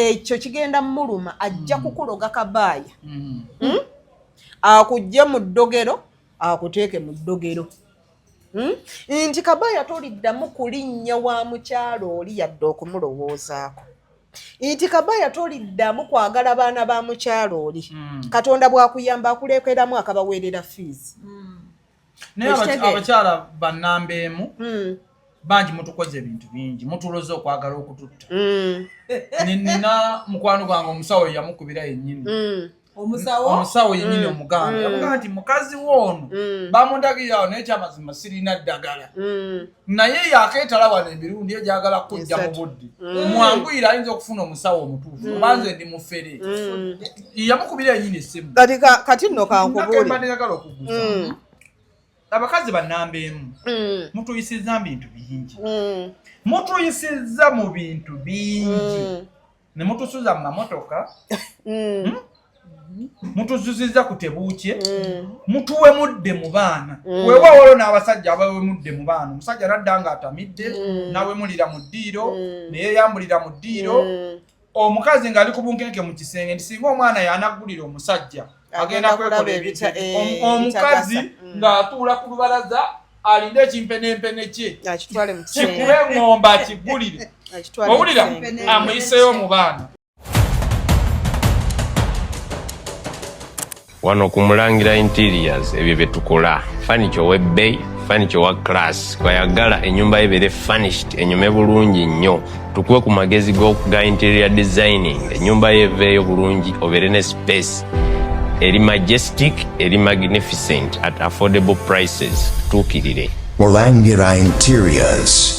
ekyo kigenda muluma ajja kukuloga kabaaya akujje mu ddogero akuteeke mu ddogero nti kabaaya toliddamu kulinnya wa mukyalo oli yadde okumulowoozaako nti kabaaya toliddamu kwagala baana ba mukyalo oli katonda bwakuyamba akuleekeramu akabaweerera fees naye abakyala bannambeemu bangi mutukoze ebintu bingi mutuloza okwagala okututta nina mukwano gwange omusawo yamukubira yennyini omusawo yennyini omuganda yamugaa nti mukazi woono bamundagirirawo naye kyamazima sirina ddagala naye yakeetala wano emirundi egyagala kujja mu budde mwanguyira ayinza okufuna omusawo omutuufu obanze ndi mufere yamukubira yennyini essimu kati nno kankubuliyagala okuguza abakazi bannambeemu mutuyisizza mu bintu bingi mutuyisizza mu bintu bingi ne mutusuza mu mamotoka mutuzuzizza ku tebuukye mutuwemudde mu baana weewawolo n'abasajja abawemudde mu baana omusajja nadda nga atamidde nawemulira mu ddiiro neyeyambulira mu ddiiro omukazi ng'ali ku bunkenke mu kisenge nti singa omwana yanaggulira omusajja agenda kwekola ebintu omukazi ng'atuula ku lubalaza alinde ekimpenempene kye kikube ngomba akiggulire owulira amuyiseyo mu baana wano ku Mulangira Interiors ebyo bye tukola furniture webbay furniture wa class kwayagala ennyumba yebeere furnished enyume bulungi nnyo tukuwe ku magezi ga interior designing ennyumba yeveeyo bulungi obeere ne space eri majestic eri magnificent at affordable prices tuukirire Mulangira Interiors.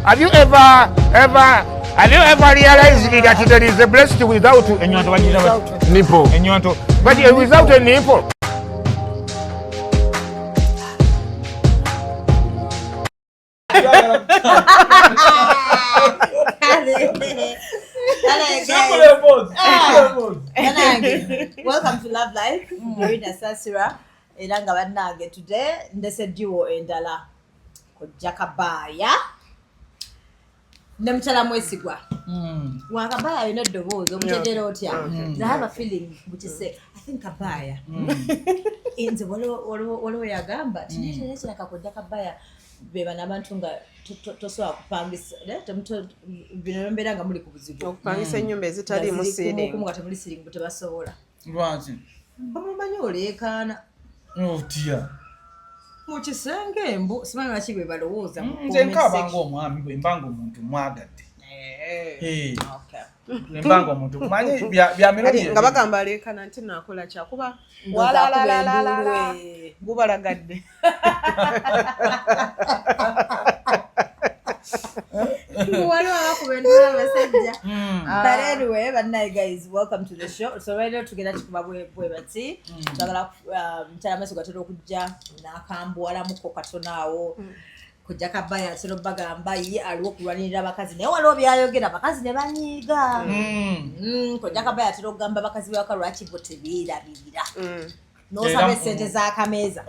Have you ever realized that there is a breast without a nipple? But without a nipple. Welcome to Love Life. Dorina Sasira. Iranga bannange today ndese duo endala kujja Kabaaya Nemchala mwesigwa. Kabaaya alina eddoboozi omutegeera otya. I have a feeling which is say I think Kabaaya. Inze waliwo yagamba tinekiraka kujja Kabaaya beba n'abantu nga tosobola kupangisa bino mbeera nga muli ku buzibu okupangisa ennyumba ezitaliimu siringi nga temuli siringi bwe tebasobola lwaki bamumanyi oleekaana otya mu kisenge mbu simanyi lwaki bwe balowooza nze nkabanga omwami bwe mbanga omuntu mwagadde mbanga omuntu manyi bya mirundi nga bagamba aleekaana nti naakola kyakuba walalalala gubalagadde But anyway, guys, welcome to the show. So right now together chikuba bwe bati twagala mtalamaso gatero kujja nakambwala muko katonaawo kujja Kabaaya sero bagamba ye aliwo kulwanirira abakazi naye waliwo byayogera abakazi ne banyiiga kujja Kabaaya tero gamba abakazi bwa lwaki bo tebeerabirira n'osaba sente za kameeza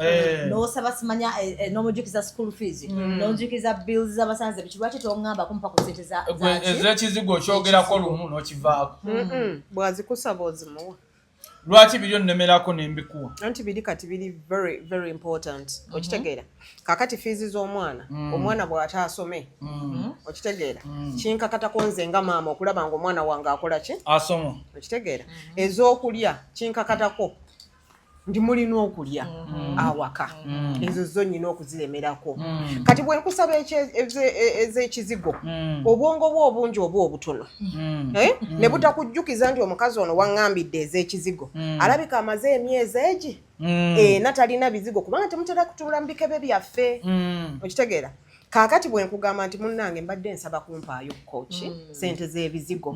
n'osaba simanya n'omujukiza school fees n'omujukiza bills z'abasanze bikirwaki tongamba kumpa ku sente za ezekizigo okyogerako lumu n'okivaako bwazikusaba ozimuwa lwaki biri onnemerako nembikuwa anti biri kati biri very very important okitegeera kakati fees z'omwana omwana bw'ataasome okitegeera kinkakatako nze nga maama okulaba nga omwana wange akola ki asoma okitegeera ez'okulya kinkakatako ndi mulina okulya awaka ezo zo nyina okuziremerako kati bwe nkusaba ez'ekizigo obwongo bwo obungi oba obutono ne butakujjukiza nti omukazi ono waŋŋambidde ez'ekizigo alabika amaze emyezi egi natalina bizigo kubanga temutera kutuula mu bikebe byaffe okitegeera kaakati bwe nkugamba nti munnange mbadde nsaba kumpaayo kooki sente z'ebizigo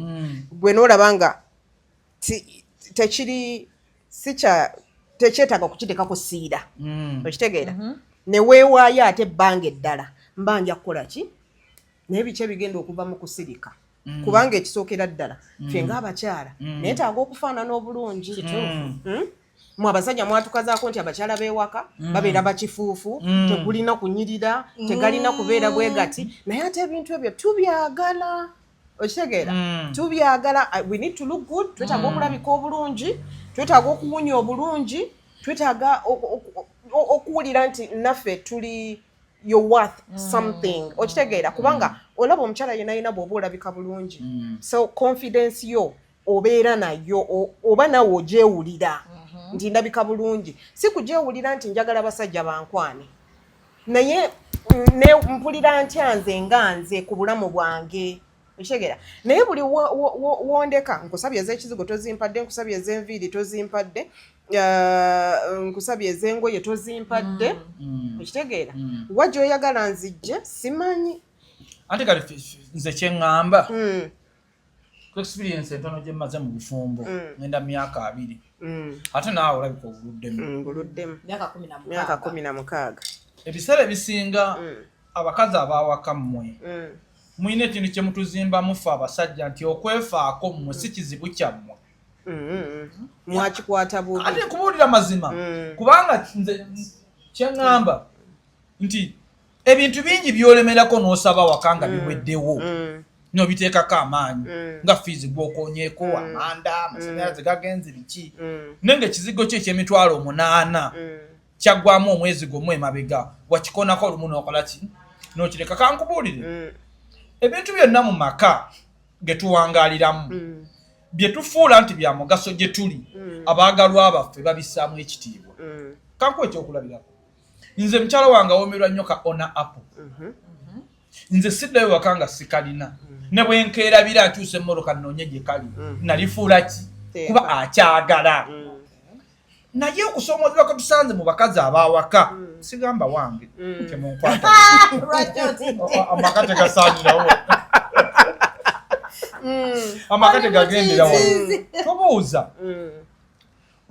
gwe n'olaba nga tekiri tekyetaaga kukitekako siira okitegeera ne weewaayo ate ebbanga eddala mba nja kukola ki naye biki ebigenda okuva mu kusirika kubanga ekisookera ddala ffe ng'abakyala neetaaga okufaanana obulungi mu abasajja mwatukazaako nti abakyala b'ewaka babeera bakifuufu tekulina kunyirira tegalina kubeera bwe gati naye ate ebintu ebyo tubyagala okitegeera tubyagala we need to look good twetaaga okulabika obulungi twetaaga okuwunya obulungi twetaaga okuwulira nti naffe tuli you're worth something okitegeera kubanga olaba omukyala yenna yenna bw'oba olabika bulungi so confidence yo obeera nayo oba nawe ogyewulira nti ndabika bulungi si kugyewulira nti njagala basajja bankwane naye mpulira ntya nze nga nze ku bulamu bwange okitegeera naye buli wondeka nkusabye ez'ekizigo tozimpadde nkusabye ez'enviiri tozimpadde nkusabye ez'engoye tozimpadde okitegeera wajja oyagala nzijje simanyi ate kati nze kyeŋŋamba ku experience entono gye mmaze mu bufumbo ngenda myaka 2 ate naawe olabika obuluddemu myaka 16 ebiseera ebisinga abakazi abaawaka mmwe muyina ekintu kye mutuzimba mufe abasajja nti okwefaako mmwe si kizibu kyammwe mwakikwata bubi ate nkubuulira mazima kubanga nze kyeŋŋamba nti ebintu bingi byolemerako n'osaba waka nga biweddewo nobiteekako amaanyi nga fiizi gwokonyeeko amanda amasanyalaze gagenze biki nenge ekizigo kyo eky'emitwalo 8 kyaggwamu omwezi gwomu emabega wakikonako olumu n'okola ki n'okireka kankubuulire ebintu byonna mu maka ge tuwangaaliramu bye tufuula nti bya mugaso gye tuli abaagalwa baffe babissaamu ekitiibwa kankuwa ekyokulabirako nze mukyala wange awomerwa nnyo ka ona apple nze siddayo waka nga sikalina ne bwe nkeerabira akyusa emmoloka nnoonye gye kali nalifuula ki kuba akyagala naye okusoomozebwa kwe tusanze mu bakazi abaawaka sigamba wange temunkwata amaka tegasaanyirawo amaka tegagenderawo tobuuza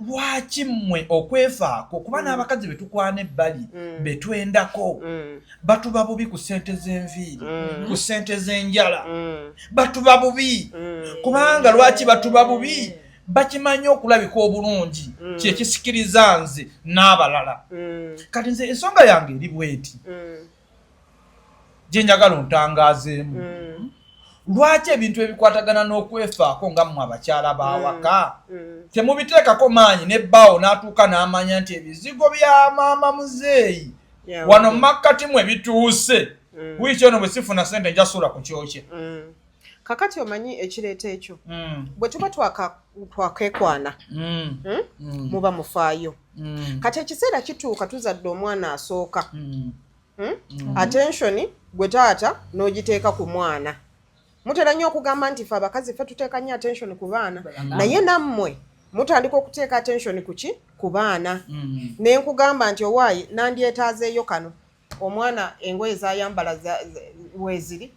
lwaki mmwe okwefaako kuba n'abakazi betukwana ebbali betwendako batuba bubi ku ssente z'enviiri ku ssente z'enjala batuba bubi kubanga lwaki batuba bubi bakimanyi okulabika obulungi kyekisikiriza nze n'abalala kati nze ensonga yange eri bweti gye njagala ontangaazeemu lwaki ebintu ebikwatagana n'okwefaako nga mmwe abakyala baawaka temubiteekako maanyi nebbaawo n'atuuka n'amanya nti ebizigo bya maama muzeeyi wano makkati mwe bituuse wiiki ono bwe sifuna ssente njasuula ku kyokye kakati omanyi ekireeta ekyo bwe tuba twakekwana muba mufaayo kati ekiseera kituuka tuzadde omwana asooka attention gwe taata n'ogiteeka ku mwana mutera nnyo okugamba nti ffe abakazi ffe tuteeka nnyo attention ku baana naye nammwe mutandika okuteeka attention kuki ku baana ne nkugamba nti owaayi nandyetaazeeyo kano omwana engoye zayambala weeziri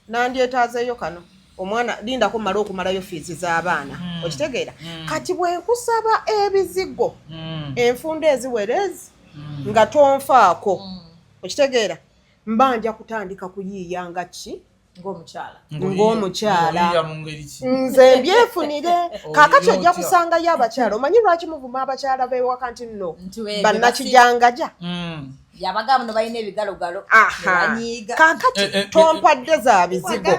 nandyetaazeeyo kano omwana lindako mmala okumalayo fiizi z'abaana okitegeera kati bwe nkusaba ebizigo enfunda eziwerezi nga tonfaako okitegeera mba nja kutandika kuyiiya nga ki ng'omukyala nze mbyefunire kaakati ojja kusangayo abakyala omanyi lwaki muvuma abakyala b'ewaka nti nno bannakijangaja yabagamba no balina ebigalogalo banyiiga kaakati tompadde za bizigo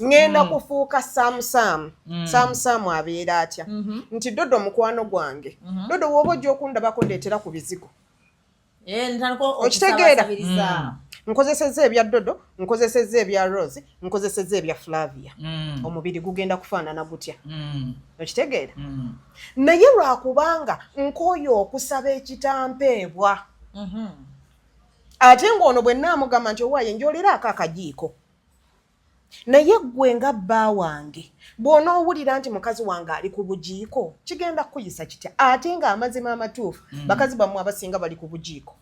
ngenda kufuuka saamusaamu abeera atya nti dodo mukwano gwange dodo wooba ojja okundabako ndeetera ku bizigo okitegeera nkozesezza ebya dodo nkozesezza ebya rose nkozesezza ebya flavia omubiri gugenda kufaanana gutya okitegeera naye lwakubanga nkooyo okusaba ekitampeebwa ate ng'ono bwe nnaamugamba nti owaaye njoleraako akajiiko naye ggwe nga bba wange bw'onoowulira nti mukazi wange ali ku bujiiko kigenda kukuyisa kitya ate ng'amazima amatuufu bakazi bammwe abasinga bali ku bujiiko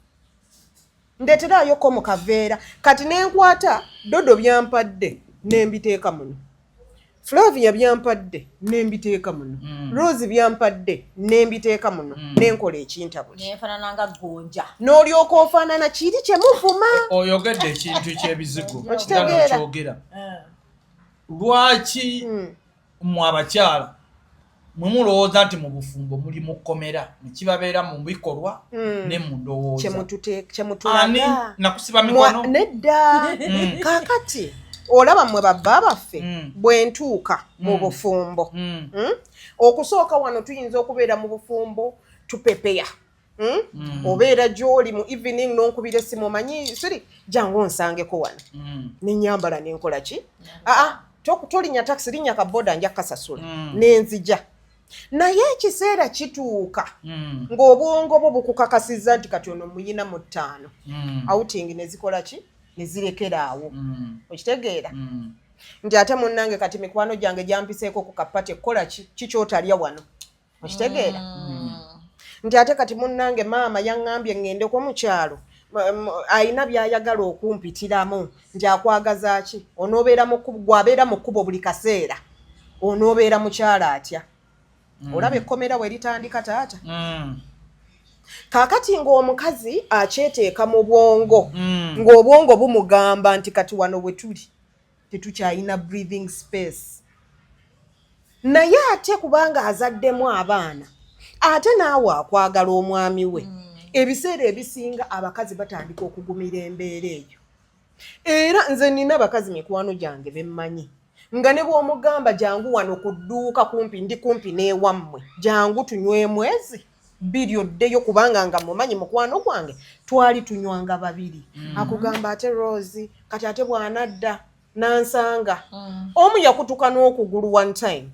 ndeeteraayoko mu kaveera kati nenkwata dodo byampadde nembiteeka muno flavia byampadde nembiteeka muno rose byampadde nembiteeka muno nenkola ekintabuli nefaanananga gonja n'olyoka ofaanana kiri kyemuvuma oyogedde ekintu ky'ebizigo nokyogera lwaki mmwe abakyala mwe mulowooza nti mu bufumbo muli mu kkomera nekibabeera mu bikolwa ne mu ndowooza ani nakusiba mikono nedda kaakati olaba mmwe babba baffe bwe ntuuka mu bufumbo okusooka wano tuyinza okubeera mu bufumbo tupepeya obeera gy'oli mu evening n'onkubira essimu omanyi siri jangu onsangeko wano nenyambala nenkola ki tolinnya taxi linnya kaboda nja kasasula nenzija naye ekiseera kituuka ng'obwongo bwo bukukakasizza nti kati ono muyina mu 5 outing nezikola ki nezirekeraawo okitegeera nti ate munnange kati mikwano gyange gyampiseeko ku kapate kukola ki kyotalya wano okitegeera nti ate kati munnange maama yaŋŋambye ŋŋendeko mu kyalo ayina by'ayagala okumpitiramu nti akwagaza ki gw'abeera mu kkubo buli kaseera onoobeera mukyala atya olaba ekkomera we litandika taata kaakati ng'omukazi akyeteeka mu bwongo ng'obwongo bumugamba nti kati wano bwe tuli tetukyalina breathing space naye ate kubanga azaddemu abaana ate naawe akwagala omwami we ebiseera ebisinga abakazi batandika okugumira embeera eyo era nze nina abakazi mikwano gyange bemmanyi nga ne bw'omugamba jangu wano ku dduuka ndi kumpi n'ewammwe jangu tunywe mwezi 2 oddeyo kubanga nga mumanyi mukwano gwange twali tunywanga 2 akugamba ate Rose kati ate bw'anadda nansanga omu yakutuka n'okugulu one time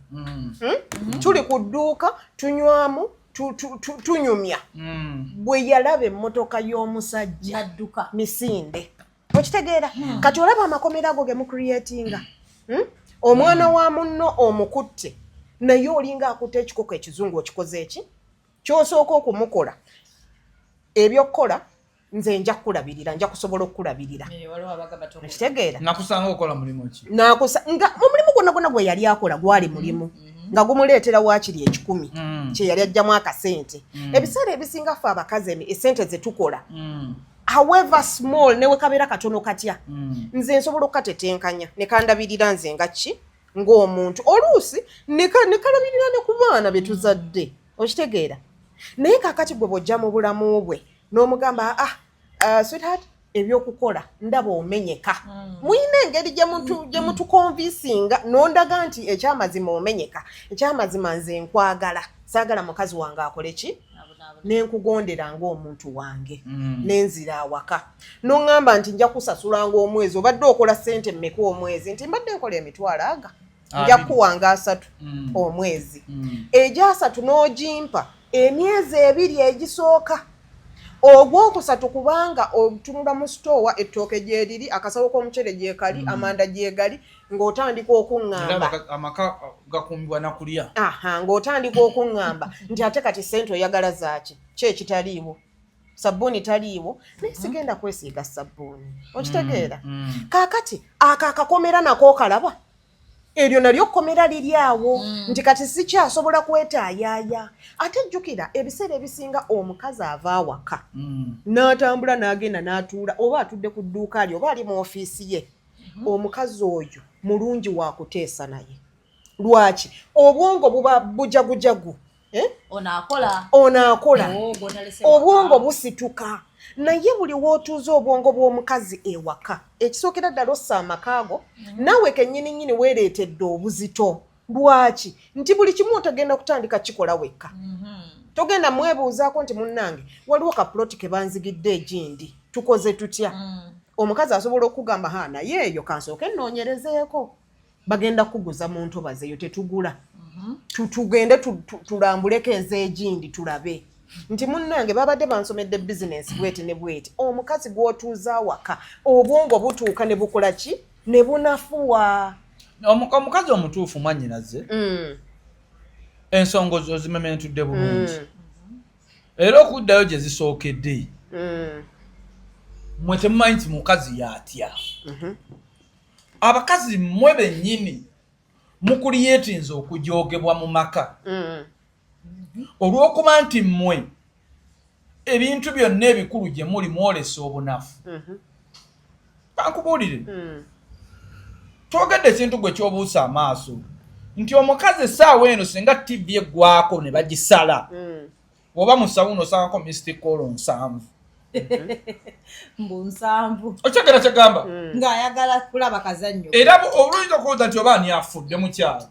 tuli ku dduuka tunywamu tunyumya bwe yalaba emmotoka y'omusajja adduka misinde okitegeera kati olaba amakomera ago ge mucreatinga omwana wa munno omukutte naye olinga akutte ekikoko ekizungu okikoze eki kyosooka okumukola ebyokukola nze nja kukulabirira nja kusobola okukulabirira ekitegeera nakusanga okola mulimu ki nga omulimu gwonna gwe yali akola gwali mulimu nga gumuleetera waakiri 10 kye yali ajjamu akasente ebiseera ebisinga ffe abakazi esente ze tukola however small newe kabeera katono katya nze nsobola okukatetenkanya ne kandabirira nze nga ki ng'omuntu oluusi ne kalabirira ne ku baana be tuzadde okitegeera naye kaakati gwe bw'ojja mu bulamu bwe n'omugamba sweetheart ebyokukola ndaba omenyeka muyina engeri gye mutukonvisinga n'ondaga nti ekyamazima omenyeka ekyamazima nze nkwagala saagala mukazi wange akole ki nenkugondera ng'omuntu wange nenzira awaka n'oŋŋamba nti nja kusasulanga omwezi obadde okola ssente mmeka omwezi nti mbadde nkola emitwalo aga nja kuwanga 3 omwezi egya 3 n'ogimpa emyezi 2 egisooka ogwokusatu kubanga otunula mu stowa ettooke gyeriri akasawo k'omucere gyekali amanda gyegali ng'otandika okuŋŋamba amaka gakumbibwa nakulya ng'otandika okuŋŋamba nti ate kati ssente oyagala zaaki ki ekitaliiwo sabbuuni taliiwo naye sigenda kwesiiga sabbuuni okitegeera kaakati ako akakomera nako kalaba eryo nalyo kkomera liri awo nti kati sikyasobola kwetaayaaya ate jjukira ebiseera ebisinga omukazi ava awaka n'atambula n'agenda n'atuula oba atudde ku dduuka lye oba ali mu ofiisi ye omukazi oyo mulungi wa kuteesa naye lwaki obwongo buba bujagujagu onaakola obwongo busituka naye buli wootuuza obwongo bw'omukazi ewaka ekisookera ddala ossa amakaago naawe kennyininyini weereetedde obuzito lwaki nti buli kimu otagenda kutandika kikola wekka togenda mwebuuzaako nti munnange waliwo kapuloti ke banzigidde egindi tukoze tutya omukazi asobola okugamba naye eyo kansooke nnoonyerezeeko bagenda kuguza mu ntobazi eyo tetugula tugende tulambuleko ez'egindi tulabe nti munnange babadde bansomedde bizinesi bweti ne bweti omukazi gw'otuuza awaka obwongo butuuka ne bukola ki ne bunafuwa omukazi omutuufu mwannyinaze ensonga ozimementudde bulungi era okuddayo gye zisookedde mwe temumanyi nti mukazi yatya abakazi mmwe bennyini mukuliyeetinza okujoogebwa mu maka olw'okuba nti mmwe ebintu byonna ebikulu gye muli mwolesa obunafu kankubuulire twogedde ekintu gwe kyobuusa amaaso nti omukazi essaawa eno singa TV eggwako ne bagisala oba mu sawuno osangako Mystic Call 7 mbu 7 okyagala kyagamba ng'ayagala kulaba kazannyo era oluyinza okubuuza nti oba ani afudde mukyalo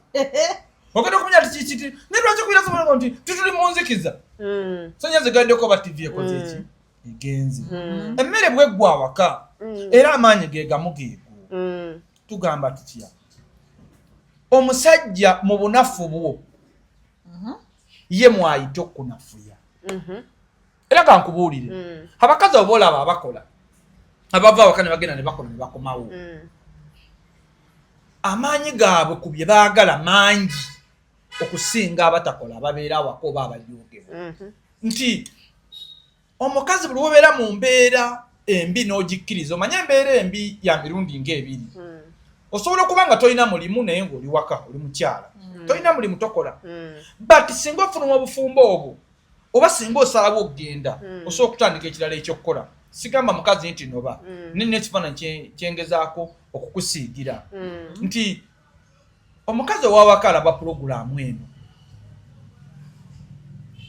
ogenda okumanya ti kikiti naye lwaki kuira somongo nti tutuli mu nzikiza sonya zigaddeko ba TV ekoze eki egenzi emmere bweggwa awaka era amaanyi ge gamu geego tugamba tutya omusajja mu bunafu bwo ye mwayita okunafuya era kankubuulire abakazi abo boolaba abakola abava awaka ne bagenda ne bakola ne bakomawo amaanyi gaabwe ku bye baagala mangi okusinga abatakola ababeera awaka oba abalyogera nti omukazi buli wobeera mu mbeera embi n'ogikkiriza omanye embeera embi ya mirundi ng'ebiri osobola okuba nga tolina mulimu naye ng'oli waka oli mukyala tolina mulimu tokola but singa ofuluma obufumbo obwo oba singa osalawo okugenda osobola okutandika ekirala ekyokukola sigamba mukazi nti noba nina ekifaananyi kyengezaako okukusiigira nti omukazi owawaka alaba pulogulaamu eno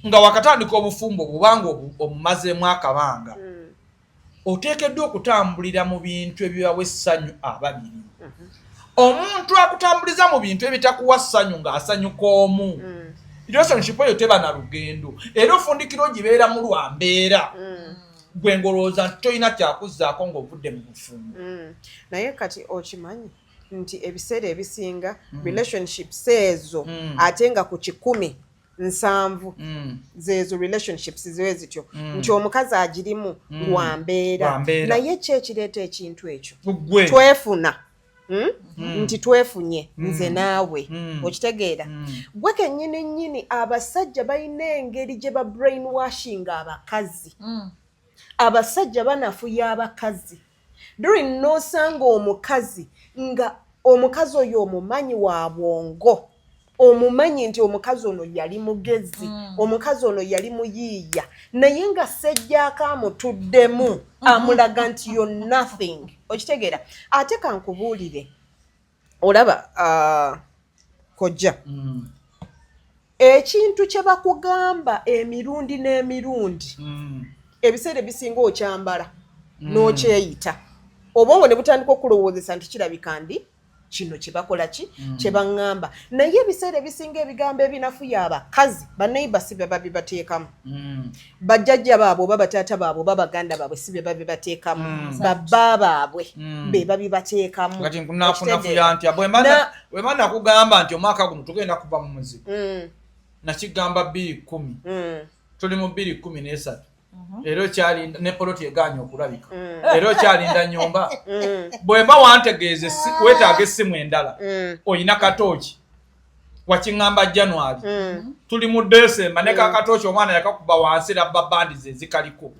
nga wakatandika obufumbo bubanga obumazeemu akabanga oteekeddwa okutambulira mu bintu ebibawa essanyu ababiri omuntu akutambuliza mu bintu ebitakuwa ssanyu ng'asanyuka omu relationship eyo teba na lugendo era ofundikiro gibeera mu lwambeera gwe ngolooza nti tolina kyakuzzaako ng'ovudde mu bufumbo naye kati okimanyi nti ebiseera ebisinga relationships ezo ate nga ku 7 zezo relationships ziwe zityo nti omukazi agirimu lwambeera naye ki ekireeta ekintu ekyo twefuna nti twefunye nze naawe okitegeera gwe kennyini nnyini abasajja balina engeri gye ba brainwashing abakazi abasajja banafuya abakazi during nosanga omukazi nga omukazi oyo omumanyi wa bwongo omumanyi nti omukazi ono yali mugezi omukazi ono yali muyiiya naye nga sejjaako amutuddemu amulaga nti you're nothing okitegeera ate kankubuulire olaba kojja ekintu kye bakugamba emirundi n'emirundi ebiseera ebisinga okyambala n'okyeyita obwongo ne butandika okulowoozesa nti kirabika ndi kino kye bakola ki kye baŋŋamba naye ebiseera ebisinga ebigambo ebinafuya abakazi baneiba si bye babibateekamu bajjajja baabwe oba bataata baabwe oba baganda baabwe si bye babibateekamu babba baabwe be babibateekamu kati nkunafunafuya ntya bwemba nakugamba nti omwaka guno tugenda kuva mu muzigo nakigamba 2010 tuli mu 2013 era okyalinda ne poloti eganya okulabika era okyalinda nyumba bwemba wantegeeze weetaaga essimu endala oyina katooki wakiŋŋamba January tuli mu December ne kakatooki omwana yakakuba wansi rabba bandi ze zikaliko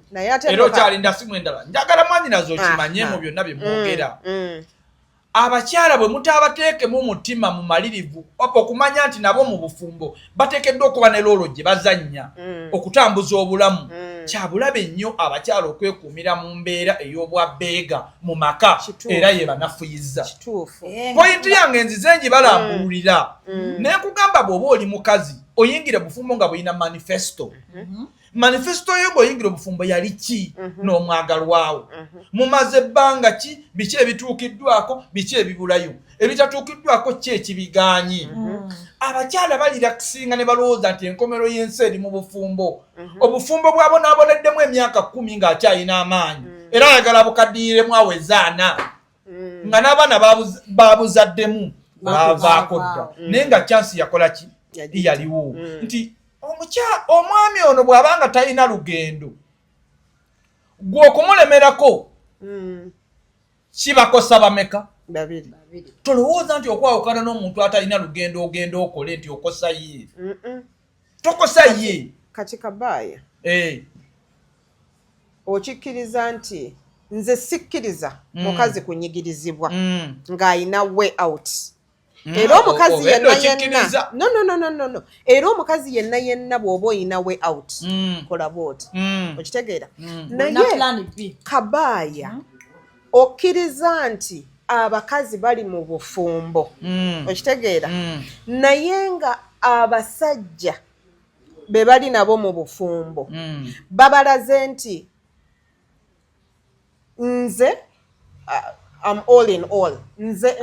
era okyalinda simu endala njagala mwanyi nazo okimanye mu byonna bye mwogera abakyala bwe mutaabateekemu mutima mu malirivu okumanya nti nabo mu bufumbo bateekeddwa okuba ne loolo gye bazannya okutambuza obulamu kyabulabe nnyo abakyala okwekuumira mu mbeera ey'obwabbeega mu maka era ye banafuyiza poyinti yange nzize ngibalambululira naye nkugamba bw'oba oli mukazi oyingira bufumbo nga buyina manifesto manifesto yo ng'oyingira obufumbo yali ki n'omwagalwawo mumaze ebbanga ki biki ebituukiddwako biki ebibulayo ebitatuukiddwako ki ekibiganye abakyala balirakisinga ne balowooza nti enkomero y'ensi eri mu bufumbo obufumbo bw'abonaaboneddemu emyaka 10 ng'akyalina amaanyi era ayagala bukaddiriremu aweze 4 nga n'abaana babuzaddemu baavaako dda naye nga chansi yakola ki yaliwo nti omwami ono bw'abanga talina lugendo gwe okumulemerako kibakosa bameka tolowooza nti okwawukana n'omuntu atalina lugendo ogenda okole nti okosa ye tokosa ye kati kabaaya okikkiriza nti nze sikkiriza mukazi kunyigirizibwa ng'ayina way out era omukazi yenna no era omukazi yenna yenna bw'oba oyina way out kola bwoti okitegeera naye kabaaya okkiriza nti abakazi bali mu bufumbo okitegeera naye nga abasajja be bali nabo mu bufumbo babalaze nti nze I'm all in all nze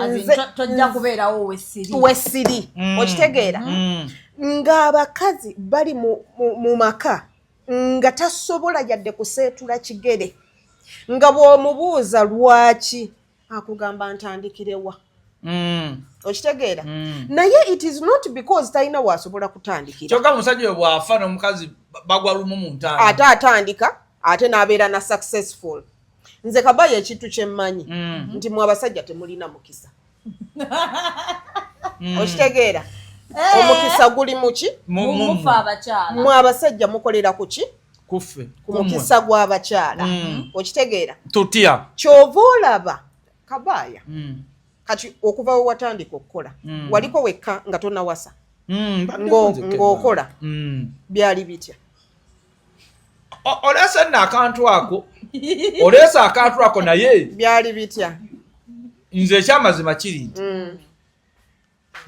tojja kubeerawo wesiri okitegeera nga abakazi bali mu maka nga tasobola yadde kuseetula kigere nga bw'omubuuza lwaki akugamba ntandikirewa okitegeera naye it is not because talina waasobola kutandikira kyokka musajja we bwafa n'omukazi bagwa lumu mu ntaano ate atandika ate n'abeera na successful nze Kabaya ekintu kyemmanyi nti mwe abasajja temulina mukisa okitegeera omukisa guli muki mumufa abakyala mwe abasajja mukolera kuki kuffe ku mukisa gw'abakyala okitegeera tutya kyova olaba Kabaya kati okuva we watandika okukola waliko wekka nga tonawasa ng'okola byali bitya oleesa nno akantu ako oleesa akantu ako naye byali bitya nze ekyamazima kiri nti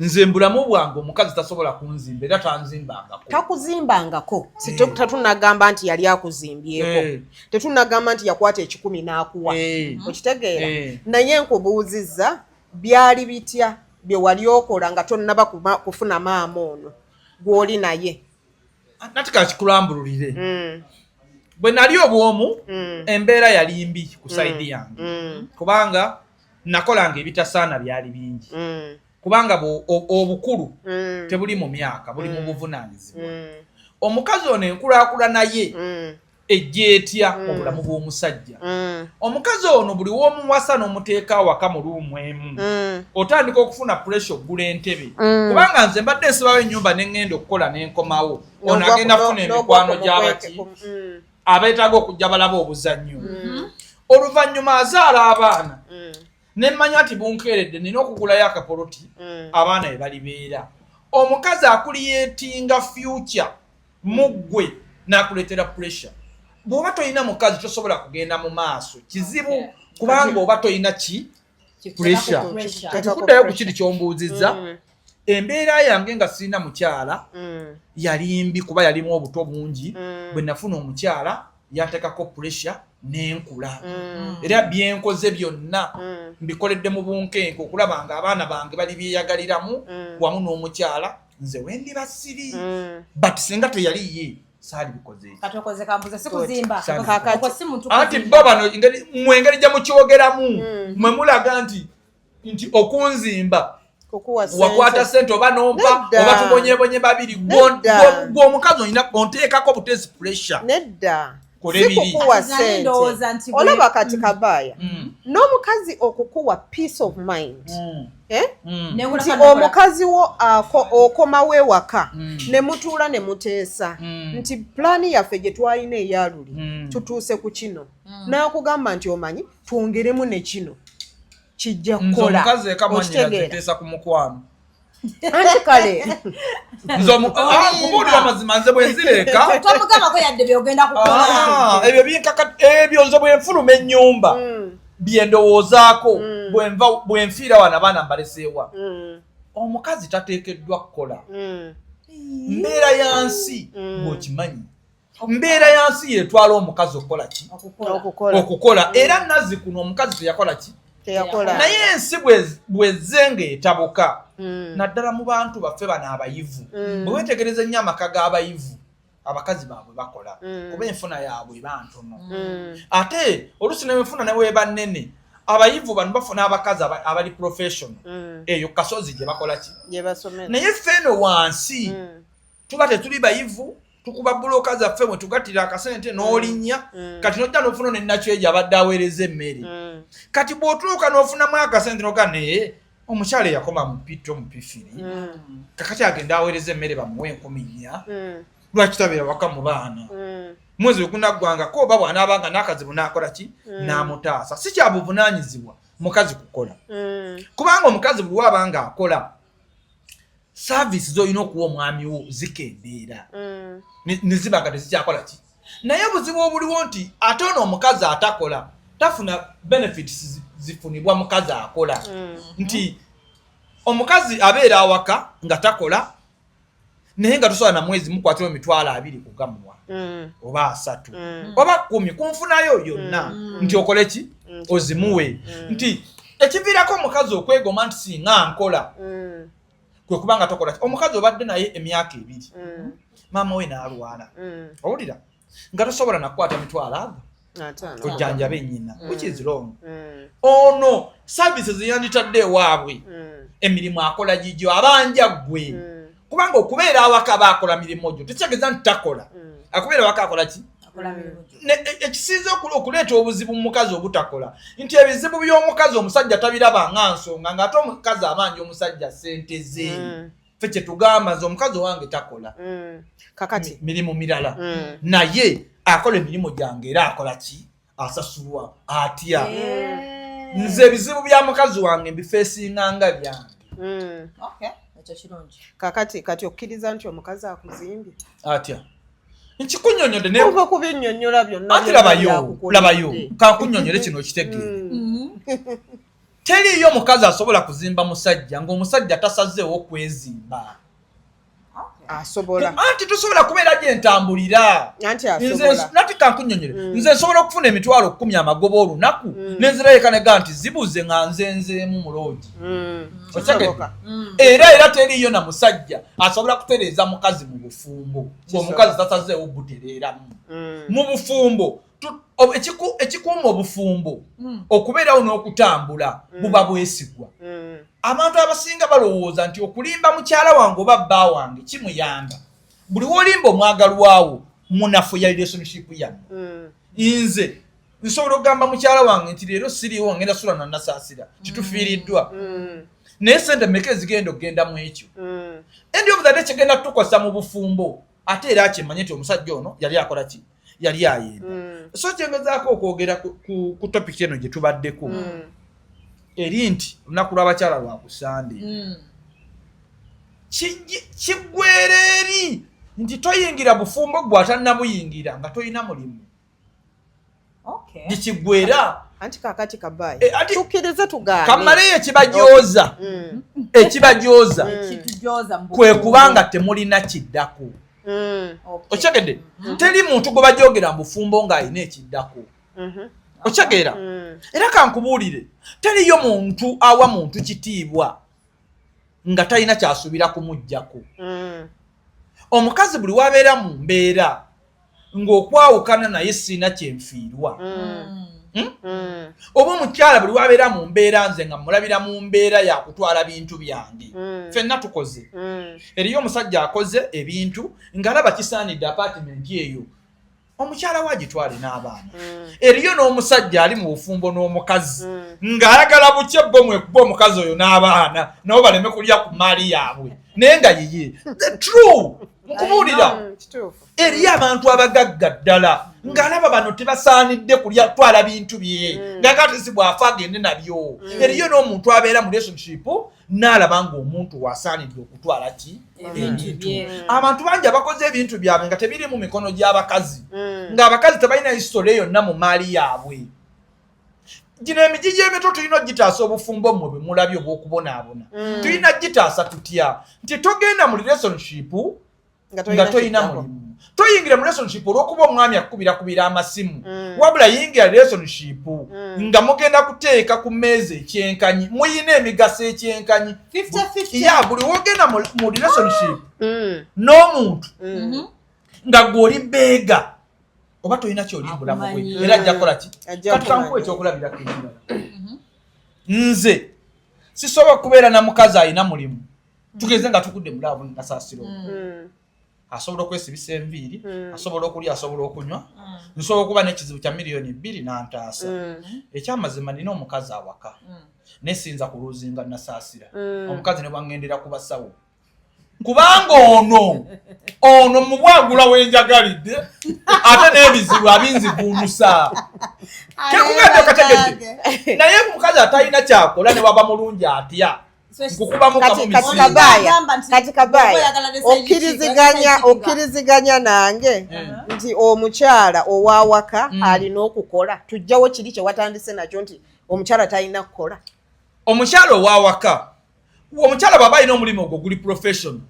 nze mbulamu bwange omukazi tasobola kunzimba era tanzimbangako takuzimbangako tetunagamba nti yali akuzimbyeko tetunagamba nti yakwata 10 n'akuwa okitegeera naye nkubuuzizza byali bitya bye wali okola nga tonnaba kufuna maama ono gw'oli naye nati kakikulambululire bwe nali obwomu embeera yali mbi ku saidi yange kubanga nakolanga ebitasaana byali bingi kubanga obukulu tebuli mu myaka buli mu buvunaanyizibwa omukazi ono enkulaakulana naye ejja etya obulamu bw'omusajja omukazi ono buli w'omuwasa n'omuteeka awaka mu luumu emu otandika okufuna puresha oggula entebe kubanga nze mbadde nsibawo ennyumba ne ŋŋenda okukola n'enkomawo ono agenda kufuna emikwano gy'abaki abeetaaga okujja balaba obuzannyo oluvannyuma azaala abaana ne mmanya nti bunkeeredde nina okugulayo akapoloti abaana be balibeera omukazi akuliyeetinga future muggwe n'akuleetera puresha bw'oba toyina mukazi tosobola kugenda mu maaso kizibu kubanga oba toyina ki puresha tekuddayo ku kiri kyombuuzizza embeera yange nga sirina mukyala yali mbi kuba yalimu obuto bungi bwe nafuna omukyala yantekako puresha n'enkula era byenkoze byonna mbikoledde mu bunkenke okulaba nga abaana bange bali byeyagaliramu wamu n'omukyala nze wendi basiri but singa teyali ye saali bikoze katokoze kambuza sikuzimba anti bo bano mwe engeri gye mukyogeramu mwe mulaga nti okunzimba wakwata sente oba nompa oba tubonyebonye babiri gw'omukazi olina onteekako butezi puresha nedda sikukuwa sente olaba kati Kabaya n'omukazi okukuwa peace of mind nti omukazi wo okomawo ewaka ne mutuula ne muteesa nti pulaani yaffe gye twalina eyaluli tutuuse ku kino n'akugamba nti omanyi twongeremu ne kino kijja kukola omukazi ekamanyirateesa ku mukwano anti kale kubuulira amazima nze bwe nzireeka tomugamako yadde byogenda kukola ebyo nze bwe nfuluma ennyumba bye ndowoozaako bwe nfiira wano abaana mbaleseewa omukazi tateekeddwa kukola mbeera ya nsi bw'okimanyi mbeera ya nsi yetwala omukazi okukola ki okukola era nazzi kuno omukazi teyakola ki naye ensi bwezze ng'etabuka naddala mu bantu baffe bano abayivu bwe weetegereza ennyo amaka g'abayivu abakazi baabwe bakola kuba enfuna yaabwe eba ntono ate oluusi nenfuna neweeba nnene abayivu bano bafuna abakazi abali professional eyo kasozi gye bakola ki naye ffeeno wansi tuba tetuli bayivu tukuba buloka zaffe mwe tugattira akasente n'olinnya kati nojja n'ofuna nenakyejo abadde aweereza emmere kati bw'otuuka n'ofunamu akasente noga naye omukyala yakoma mu pito mu pifiri kakati agenda aweereza emmere bamuwe 10,000 lwaki tabeera waka mu baana mwezi ogunaggwangako oba bw'anaabanga n'akazibu n'akola ki n'amutaasa si kya buvunaanyizibwa mukazi kukola kubanga omukazi buli wabanga akola saavisi z'olina okuwa omwami wo zikendeera nezibaga tezikyakola ki naye obuzibu obuliwo nti ate ono omukazi atakola tafuna benefits zifunibwa mukazi akola nti omukazi abeera awaka nga takola naye nga tosobola na mwezi mukwatira emitwalo 2 kugamuwa oba 3 oba 10 kunfunayo yonna nti okole ki ozimuwe nti ekiviirako omukazi okwegoma nti singa nkola kwe kubanga tokola omukazi obadde naye emyaka 2 maama we n'alwala owulira nga tosobola nakukwata mitwalo ago ojjanjabe nnyina which is wrong ono services yanditadde ewaabwe emirimu akola gijjo abanja gwe kubanga okubeera awaka baakola mirimu gyo tekitegeeza nti takola akubeera awaka akola ki ekisinza okuleeta obuzibu mu mukazi obutakola nti ebizibu by'omukazi omusajja tabiraba nga nsonga ng'ate omukazi abanja omusajja ssente ze ffe kye tugamba nze omukazi owange takola kakati mirimu mirala naye akola emirimu gyange era akola ki asasulwa atya nze ebizibu bya mukazi wange mbifeesinganga byange kakati kati okkiriza nti omukazi akuzimbye atya nkikunnyonnyodde kuva kubinnyonnyola byonna ati labayo kankunnyonnyole kino okitegeere teriyo mukazi asobola kuzimba musajja ng'omusajja tasazeewo okwezimba asobola anti tosobola kubeera gye ntambulira nati kankunnyonnyole nze nsobola okufuna emitwalo 10 amagoba olunaku nenzirayeka nega nti zibuze nga nzenzeemu muloogi okyagedde era teriyo na musajja asobola kutereeza mukazi mu bufumbo ng'omukazi tasazeewo ogutereeramu mu bufumbo ekikuuma obufumbo okubeerawo n'okutambula buba bwesigwa abantu abasinga balowooza nti okulimba mukyala wange oba bba wange kimuyamba buli wolimba omwagalwawo munafuya relationship yammwe nze nsobola okugamba mukyala wange nti leero siriiwo ngenda sula nannasaasira kitufiiriddwa naye sente mmeka ezigenda okugenda mu ekyo endi obuzadde kigenda tukosa mu bufumbo ate era akimanye nti omusajja ono yali akola ki yali ayenda so kyengezaako okwogera ku topic eno gye tubaddeko eri nti olunaku lw'abakyala lwa ku Sande kiggweera eri nti toyingira bufumbo gwe atannabuyingira nga toyina mulimu gikiggweera anti kakati kabaye tukkirize tugambe kamaleyo ekibajooza kwe kubanga temulina kiddako okyegedde teri muntu gwe bajogera mu bufumbo ng'alina ekiddako okyageera era kankubuulire teriyo muntu awa muntu kitiibwa nga talina kyasuubira kumuggyako omukazi buli wabeera mu mbeera ng'okwawukana naye sirina kyenfiirwa oba omukyala buli wabeera mu mbeera nze nga mulabira mu mbeera yakutwala bintu byange ffenna tukoze eriyo omusajja akoze ebintu ng'alaba kisaanidde apartment eyo omukyala we agitwale n'abaana eriyo n'omusajja ali mu bufumbo n'omukazi ng'ayagala bukye bo mwekuba omukazi oyo n'abaana nabo baleme kulya ku maali yaabwe naye nga yiye true nkubuulira eriyo abantu abagagga ddala ng'alaba bano tebasaanidde kulya twala bintu bye ng'akatisi bw'afa agende nabyo eriyo n'omuntu abeera mu relationship n'alaba ng'omuntu wasaanidde okutwala ki ebintu abantu bangi abakoze ebintu byabwe nga tebiri mu mikono gy'abakazi ng'abakazi tebalina history yonna mu maali yaabwe gino emigigi emito tulina ogitaasa obufumbo mmwe bwe mulabye obw'okubonaabona tulina gitaasa tutya nti togenda mu relationship nga toyina mulimu toyingira mu relationship olw'okuba omwami akubira amasimu wabula yingira relationship nga mugenda kuteeka ku mmeeza ekyenkanyi muyina emigaso ekyenkanyi ya buli wogenda mu relationship n'omuntu nga gw'oli beega oba toyina kyoli bulamu bwe era ajja kukola ki kati kankuwa ekyokulabirako ekirala nze sisobola kubeera na mukazi alina mulimu tugeze nga tukudde mulaavu nasaasiro asobola okwesibisa enviiri asobola okulya asobola okunywa nsobola okuba n'ekizibu kya $2,000 n'antaasa ekyamazima nina omukazi awaka nesinza kuluzinga nasaasira omukazi ne bwangendera ku basawo kubanga ono mubwagula wenjagalidde ate n'ebizibu abinzivuunusa kekugenda okategedde naye omukazi atalina kyakola ne waba mulungi atya kati kabaya okkiriziganya nange nti omukyala owawaka alina okukola tujjawo kiri kye watandise nakyo nti omukyala talina kukola omukyala owawaka omukyala baba alina omulimu ogwo guli professional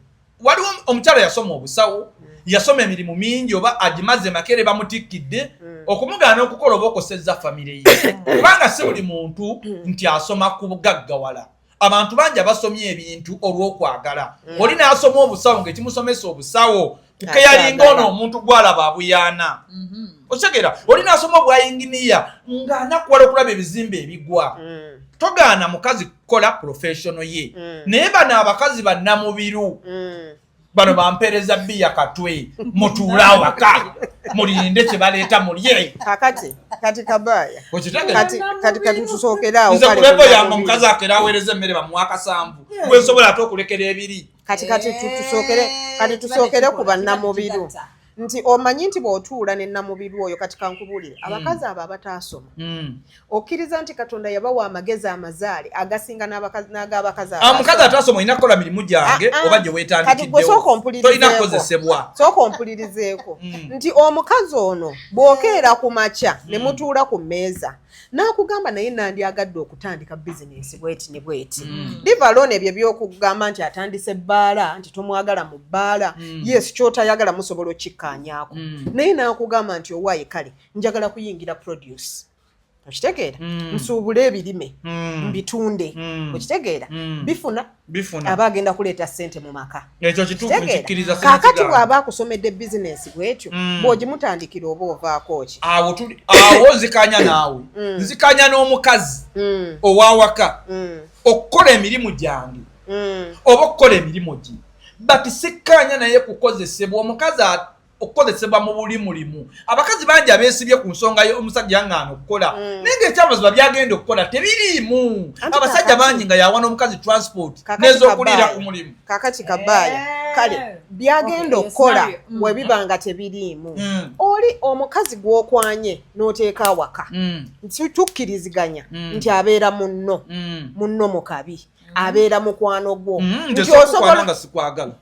waliwo omukyala yasoma obusawo yasoma emirimu mingi oba agimaze makere bamutikkidde okumugaana okukola oba okosezza famire ye kubanga si buli muntu nti asoma kugaggawala abantu bangi abasomye ebintu olw'okwagala oli n'asoma obusawo ng'ekimusomesa obusawo kukeyalinga ono omuntu gwalaba abuyaana otegera oli n'asoma obwayinginiya ng'anakuwala okulaba ebizimbe ebigwa togaana mukazi kukola professional ye naye bano abakazi bannamubiru bano bampeereza bbiya katwe mutuula awaka mulinde kye baleeta mulye kati Kabaya kati tusookerawo nze kulevo yange omukazi akeera aweereza emmere bamuwa akasanvu gwe nsobola ate okulekera ebiri kati tusookere ku bannamubiru nti omanyi nti bw'otuula ne nnamubiru oyo kati kankubulire abakazi abo abataasoma okkiriza nti Katonda yabawa amagezi amazaale agasinga n'ag'abakazi omukazi ataasoma olina kukola mirimu gyange oba gye weetandikiddewo tolina kukozesebwa sooka ompulirizeeko nti omukazi ono bw'okeera ku makya ne mutuula ku mmeeza n'akugamba naye nandyagadde okutandika bizinensi bweti ne bweti livaloona ebyo by'okugamba nti atandise ebbaala nti tomwagala mu bbaala yes kyotayagala musobola okikkaanyaako naye n'akugamba nti owaaye kale njagala kuyingira produce okitegeera nsuubule ebirime mbitunde okitegeera bifuna aba agenda kuleeta ssente mu maka ekyo kituufu nkikkiriza kaakati bw'aba akusomedde bizinensi bwetyo bw'ogimutandikira oba ovaako ki awo nzikanya naawe nzikanya n'omukazi owawaka okukola emirimu gyange oba okukola emirimu gye but sikkanya naye kukozesebwa omukazi okukozesebwa mu buli mulimu abakazi bangi abeesibye ku nsonga omusajja yangaana okukola naye ng'ekyabuzibwa byagenda okukola tebiriimu abasajja bangi nga yawa n'omukazi transport n'ez'okuliira ku mulimu kakati Kabaya kale byagenda okukola bwe biba nga tebiriimu oli omukazi gw'okwanye n'oteeka awaka tukkiriziganya nti abeera munno mu kabi abeera mukwano gwo nti osobola nga sikwagala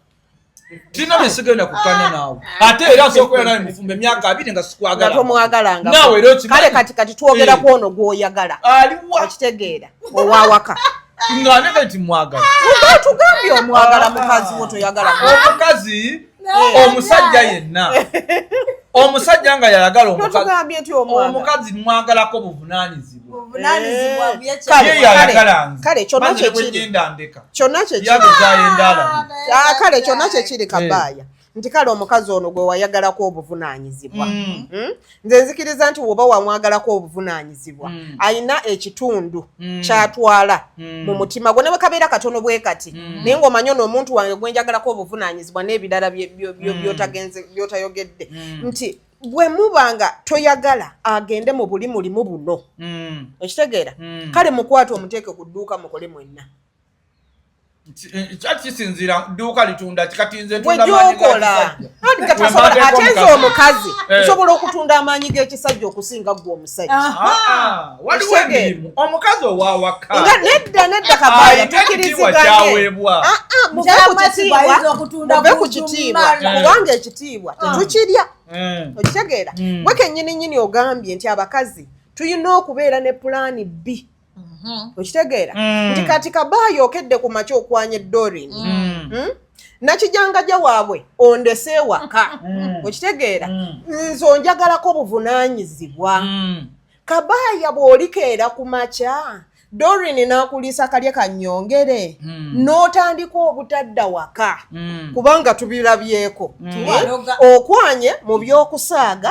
tina bisigenda kukanya naawe ate era sokola nawe mufumbe emyaka 2 nga sikwagala tomwagalanga nawe lero kale kati twogera ku ono gw'oyagala aliwa okitegeera owawaka nga nti mwagala tugambye omwagala mukazi wo toyagala omukazi omusajja yenna omusajja nga yayagala omukazi mwagalako buvunaanyizibwa kale kyonna kyekiri Kabaya nti kale omukazi ono gwe wayagalako obuvunaanyizibwa nze nzikiriza nti woba wamwagalako obuvunaanyizibwa ayina ekitundu kyatwala mu mutima gwe ne bwe kabeera katono bwe kati naye ng'omanyi ono omuntu wange gwe njagalako obuvunaanyizibwa n'ebirala by'otayogedde nti bwe mubanga toyagala agende mu buli mulimu buno okitegeera kale mukwate omuteeke ku dduuka mukole mwenna kisinzira dduuka litunda kikatinze bwegyokola ate nze omukazi nsobola okutunda amaanyi g'ekisajja okusinga gwe omusajja waliwo emirimu omukazi owawaka nga nedda Kabaya tukkiriziganye muve ku kitiibwa kubanga ekitiibwa tetukirya okitegeera bwe kennyini ogambye nti abakazi tulina okubeera ne pulaani B okitegeera nti kati Kabaya okedde ku makya okwanya Doreen nakijangajja waabwe ondese waka okitegeera nze onjagalako buvunaanyizibwa Kabaya bw'olikeera ku makya Doreen n'akuliisa kalye kannyongere n'otandika obutadda waka kubanga tubirabyeko okwanye mu by'okusaaga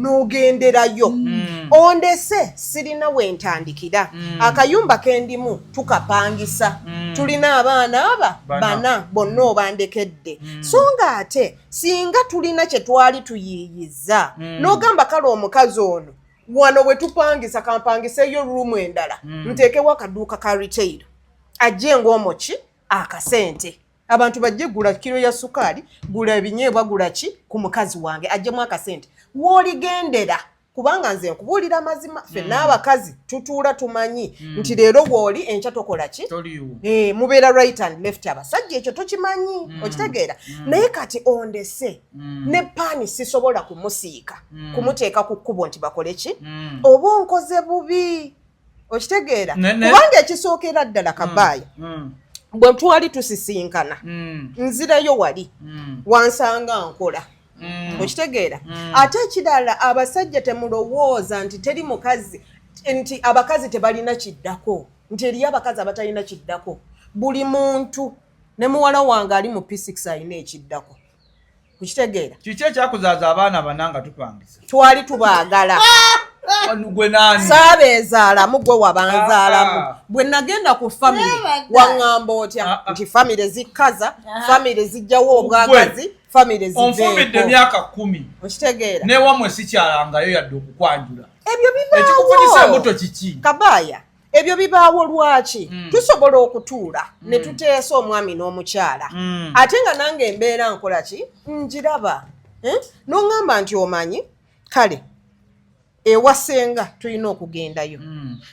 n'ogenderayo ondese sirina wentandikira akayumba kendimu tukapangisa tulina abaana aba bana bonna obandekedde so nga ate singa tulina kye twali tuyiiyiza n'ogamba kale omukazi ono wano bwe tupangisa kampangiseeyo ruumu endala nteekewo akaduuka ka retail ajje ng'omoki akasente abantu bajje gula kiro ya sukaali gula ebinyeebwa gula ki ku mukazi wange ajjemu akasente w'oligendera kubanga nze nkubuulira mazima ffe n'abakazi tutuula tumanyi nti leero bw'oli enkya tokola ki mubeera right and left abasajja ekyo tokimanyi okitegeera naye kati ondese ne paani sisobola kumusiika kumuteeka ku kkubo nti bakole ki oba onkoze bubi okitegeera kubanga ekisookera ddala Kabaaya bwe twali tusisinkana nzirayo wali wansanga nkola okitegeera ate ekirala abasajja temulowooza nti teri mukazi nti abakazi tebalina kiddako nti eriyo abakazi abatalina kiddako buli muntu ne muwala wange ali mu P6 alina ekiddako okitegeera kiki ekyakuzaaza abaana bananga tupangisa twali tubaagala gwe nani saabeezaalamu gwe wabanzaalamu bwe nagenda ku famire waŋŋamba otya nti famire zikaza famire zijjawo obwagazi famire ziveeko onfumbidde emyaka 10 okitegeera newamwe sikyalangayo yadde okukwanjula ebyo bibaawo ekikufunyisa embuto kiki Kabaaya ebyo bibaawo lwaki tusobola okutuula ne tuteesa omwami n'omukyala ate nga nange embeera nkola ki njiraba n'oŋŋamba nti omanyi kale ewasenga tulina okugendayo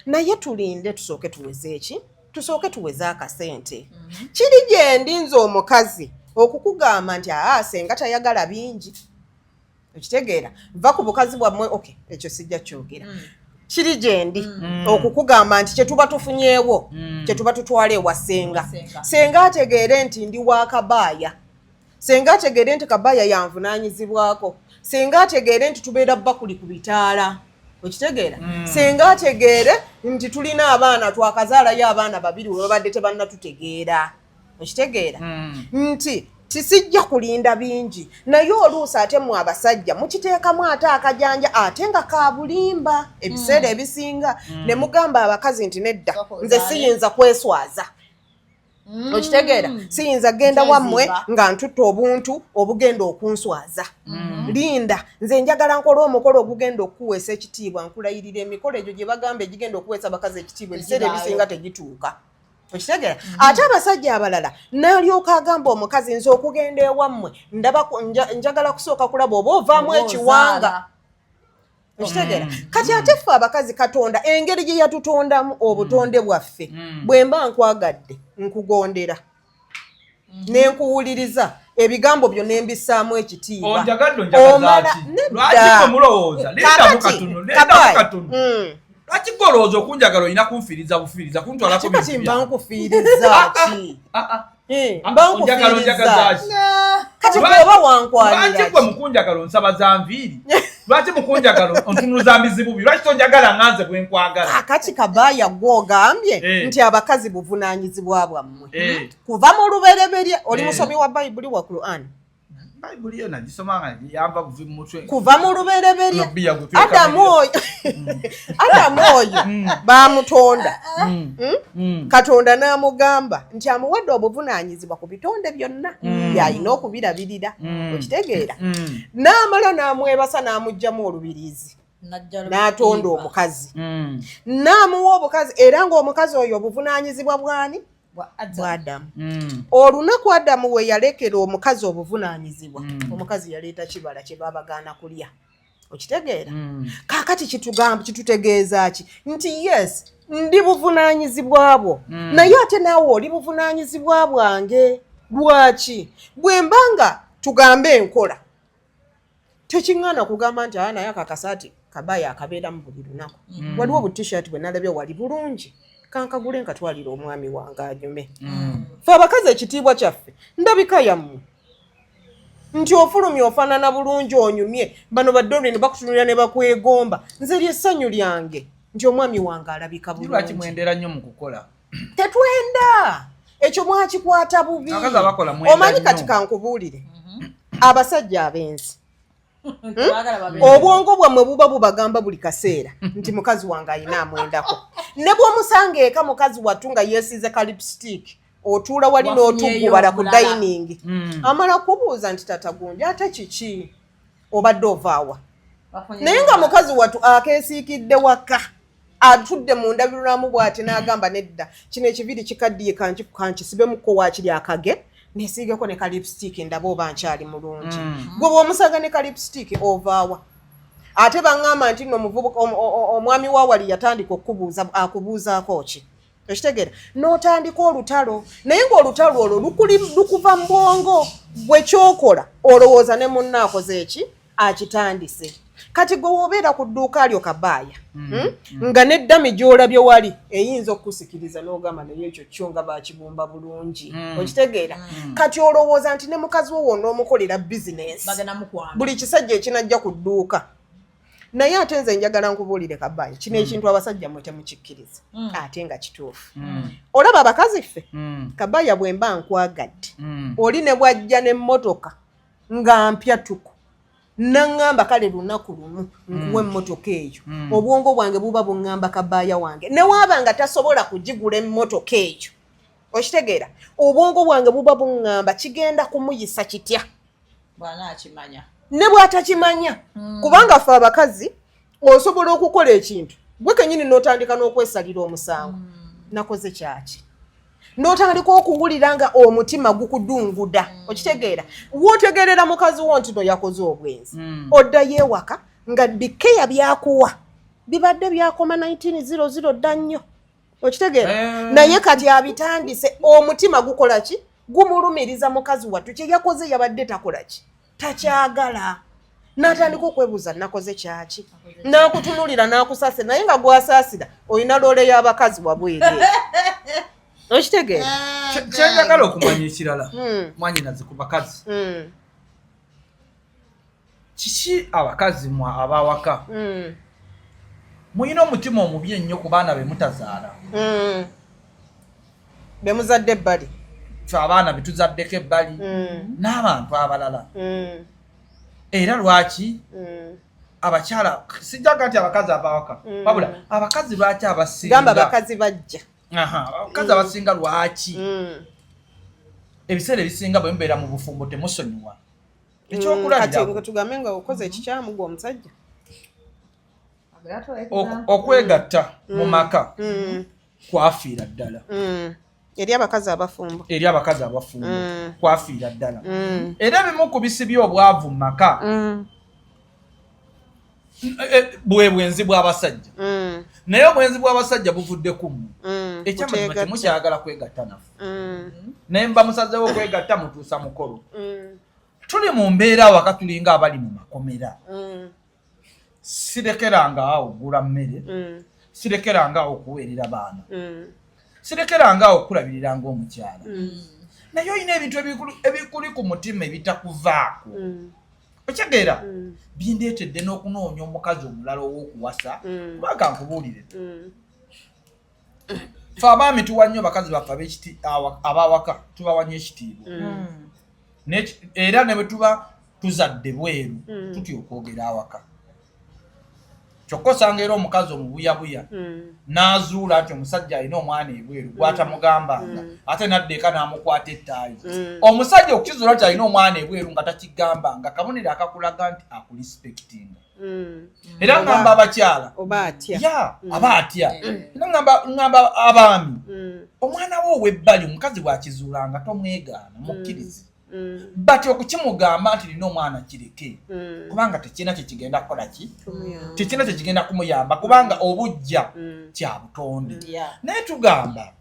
naye tulinde tusooke tuweze eki tusooke tuweze akasente kiri gye ndinza omukazi okukugamba nti senga tayagala bingi okitegeera va ku bukazi bwammwe okay ekyo sijja kyogera kiri gye ndi okukugamba nti kyetuba tufunyeewo kyetuba tutwala ewasenga senga ategeere nti ndi wa Kabaaya senga ategeere nti Kabaaya yanvunaanyizibwako senga ategeere nti tubeera bakuli ku bitaala okitegeera senga ategeere nti tulina abaana twakazaalayo abaana babiri we babadde tebannatutegeera okitegeera nti tisijja kulinda bingi naye oluusi ate mu abasajja mukiteekamu ate akajanja ate nga ka bulimba ebiseera ebisinga ne mugamba abakazi nti nedda nze siyinza kweswaza okitegeera siyinza genda wammwe nga ntutta obuntu obugenda okunswaza linda nze njagala nkola omukolo ogugenda okuweesa ekitiibwa nkulayirira emikolo egyo gye bagamba egigenda okuweesa abakazi ekitiibwa ebiseera ebisinga tegituuka okitegeera ate abasajja abalala n'alyoka agamba omukazi nze okugenda ewammwe njagala kusooka kulaba oba ovaamu ekiwanga okitegeera kati ate ffe abakazi Katonda engeri gye yatutondamu obutonde bwaffe bwe mba nkwagadde nkugondera nenkuwuliriza ebigambo byo nembisaamu ekitiibwa lwaki golowooza okunjagala olina kunfiiriza bufiiriza kuntwalako kati mba nkufiiriza ki kati bwoba wankwalira gwe mukunjagala onsaba za nviiri lwaki mukunjagala ontunuza mbizi bubi lwaki tonjagala nganze bwe nkwagala kati Kabaaya gw'ogambye nti abakazi buvunaanyizibwa bwammwe kuva mu lubereberye oli musomi wa bayibuli wa Quran bayibuli yona gisoma yamba buvi mu mutwe kuva mu lubereberye Adamu oyo bamutonda Katonda n'amugamba nti amuwadde obuvunaanyizibwa ku bitonde byonna byalina okubirabirira okitegeera n'amala n'amwebasa n'amugjamu olubirizi n'atonda omukazi n'amuwa obukazi era ng'omukazi oyo obuvunaanyizibwa bwani bwa Adamu olunaku Adamu we yalekera omukazi obuvunaanyizibwa omukazi yaleeta kibala kye babagaana kulya okitegeera kaakati kitutegeeza ki nti yes ndi buvunaanyizibwa bwo naye ate naawe oli buvunaanyizibwa bwange lwaki bwe mbanga tugambe enkola tekiŋŋaana kugamba nti naye akakasaati Kabaaya akabeeramu buli lunaku waliwo obutishaati bwe nalabye wali bulungi kankagule nkatwalira omwami wange anyume fe abakazi ekitiibwa kyaffe ndabika yammwe nti ofulumye ofaanana bulungi onyumye bano baddolwe ne bakutunulira ne bakwegomba nze lyessanyu lyange nti omwami wange alabika bulungi lwaki mwendera nnyo mu kukola tetwenda ekyo mwakikwata bubi omanyi kati kankubuulire abasajja abensi obwongo bwammwe buba bubagamba buli kaseera nti mukazi wange alina amwendako ne bw'omusanga eka mukazi wattu nga yeesize ka lipstick otuula wali n'otugubala ku dayiningi amala kubuuza nti tata gundi ate kiki obadde ovaawa naye nga mukazi wattu akeesiikidde waka atudde mu ndabirwamu bw'ati n'agamba nedda kino ekibiri kikaddiye kankisibemukko waakiri akage nesiigeko ne ka lipstick ndaba oba nkyali mulungi gwe bw'omusanga ne ka lipstick ovaawa ate baŋŋamba nti nno omuvubuka omwami wa wali yatandika okubuuza akubuuzaako ki okitegeera n'otandika olutalo naye ng'olutalo olwo lukuva mu bwongo bwe kyokola olowooza ne munna akoze eki akitandise kati gwe wobeera ku dduuka lyo Kabaaya nga neddami gy'olabye wali eyinza okukusikiriza n'ogamba naye ekyo kyo nga bakibumba bulungi okitegeera kati olowooza nti ne mukazi wo wonna omukolera bizinesi buli kisajja ekinajja ku dduuka naye ate nze njagala nkubuulire Kabaaya kino ekintu abasajja mwe temukikkiriza ate nga kituufu olaba abakazi ffe Kabaaya bwe mba nkwagadde oli ne bwajja n'emmotoka nga mpya tuku naŋŋamba kale lunaku lumu nkuwa emmotoka eyo obwongo bwange buba buŋŋamba Kabaaya wange ne waaba nga tasobola kugigula emmotoka eyo okitegeera obwongo bwange buba buŋŋamba kigenda kumuyisa kitya ne bw'atakimanya kubanga ffe abakazi osobola okukola ekintu gwe kennyini n'otandika n'okwesalira omusango nakoze kyaki n'otandika okuwulira nga omutima gukudunguda okitegeera wootegerera mukazi wo nti no yakoze obwenzi oddayo ewaka nga bikeya byakuwa bibadde byakoma 1900 dda nnyo okitegeera naye kati abitandise omutima gukola ki gumulumiriza mukazi wattu kye yakoze yabadde takola ki takyagala n'atandika okwebuuza nakoze kyaki n'akutunulira n'akusaasira naye nga gwasaasira olina loole y'abakazi wabwere okitegeera kyenjagala okumanya ekirala mwanyinaze ku bakazi kiki abakazi mwe abawaka muyina omutima omubi ennyo ku baana be mutazaala be muzadde ebbali fe abaana betuzaddeko ebbali n'abantu abalala era lwaki abakyala sijjaga nti abakazi abawaka wabula abakazi lwaki abasinga gamba abakazi bajja abakazi abasinga lwaki ebiseera ebisinga bwe mubeera mu bufumbo temusonyiwa ekyokulabira tugambe nga okoze ekikyamu gwe omusajja okwegatta mu maka kwafiira ddala eri abakazi abafumbo kwafiira ddala era ebimu ku bisibye obwavu mu maka bwe bwenzi bw'abasajja naye obwenzi bw'abasajja buvudde ku mmwe ekyamazima temukyagala kwegatta naffe naye mba musazewo okwegatta mutuusa mukolo tuli mu mbeera awaka tulinga abali mu makomera sirekeranga awo ogula mmere sirekeranga awo okuweerera baana sirekeranga awo okulabirira ng'omukyala naye olina ebintu ebikuli ku mutima ebitakuvaako okitegeera bindeetedde n'okunoonya omukazi omulala ow'okuwasa kubanga nkubuulire fe abaami tuwa nnyo bakazi baffe abawaka tubawanya ekitiibwa era ne bwe tuba tuzadde bweru tutya okwogera awaka kyokka osanga era omukazi omubuyabuya n'azuula nti omusajja alina omwana ebweru gwatamugambanga ate n'addeeka n'amukwata ettaayi omusajja okukizuula nti alina omwana ebweru nga takigambanga kabonero akakulaga nti akulispektinga era ngamba abakyala aba atya era ngamba abaami omwana wo ow'ebbali omukazi bwakizuulanga tomwegaana mukkirize bati okukimugamba nti lina omwana kireke kubanga tekina kyekigenda kukola ki tekina kyekigenda kumuyamba kubanga obujja kya butonde naye tugamba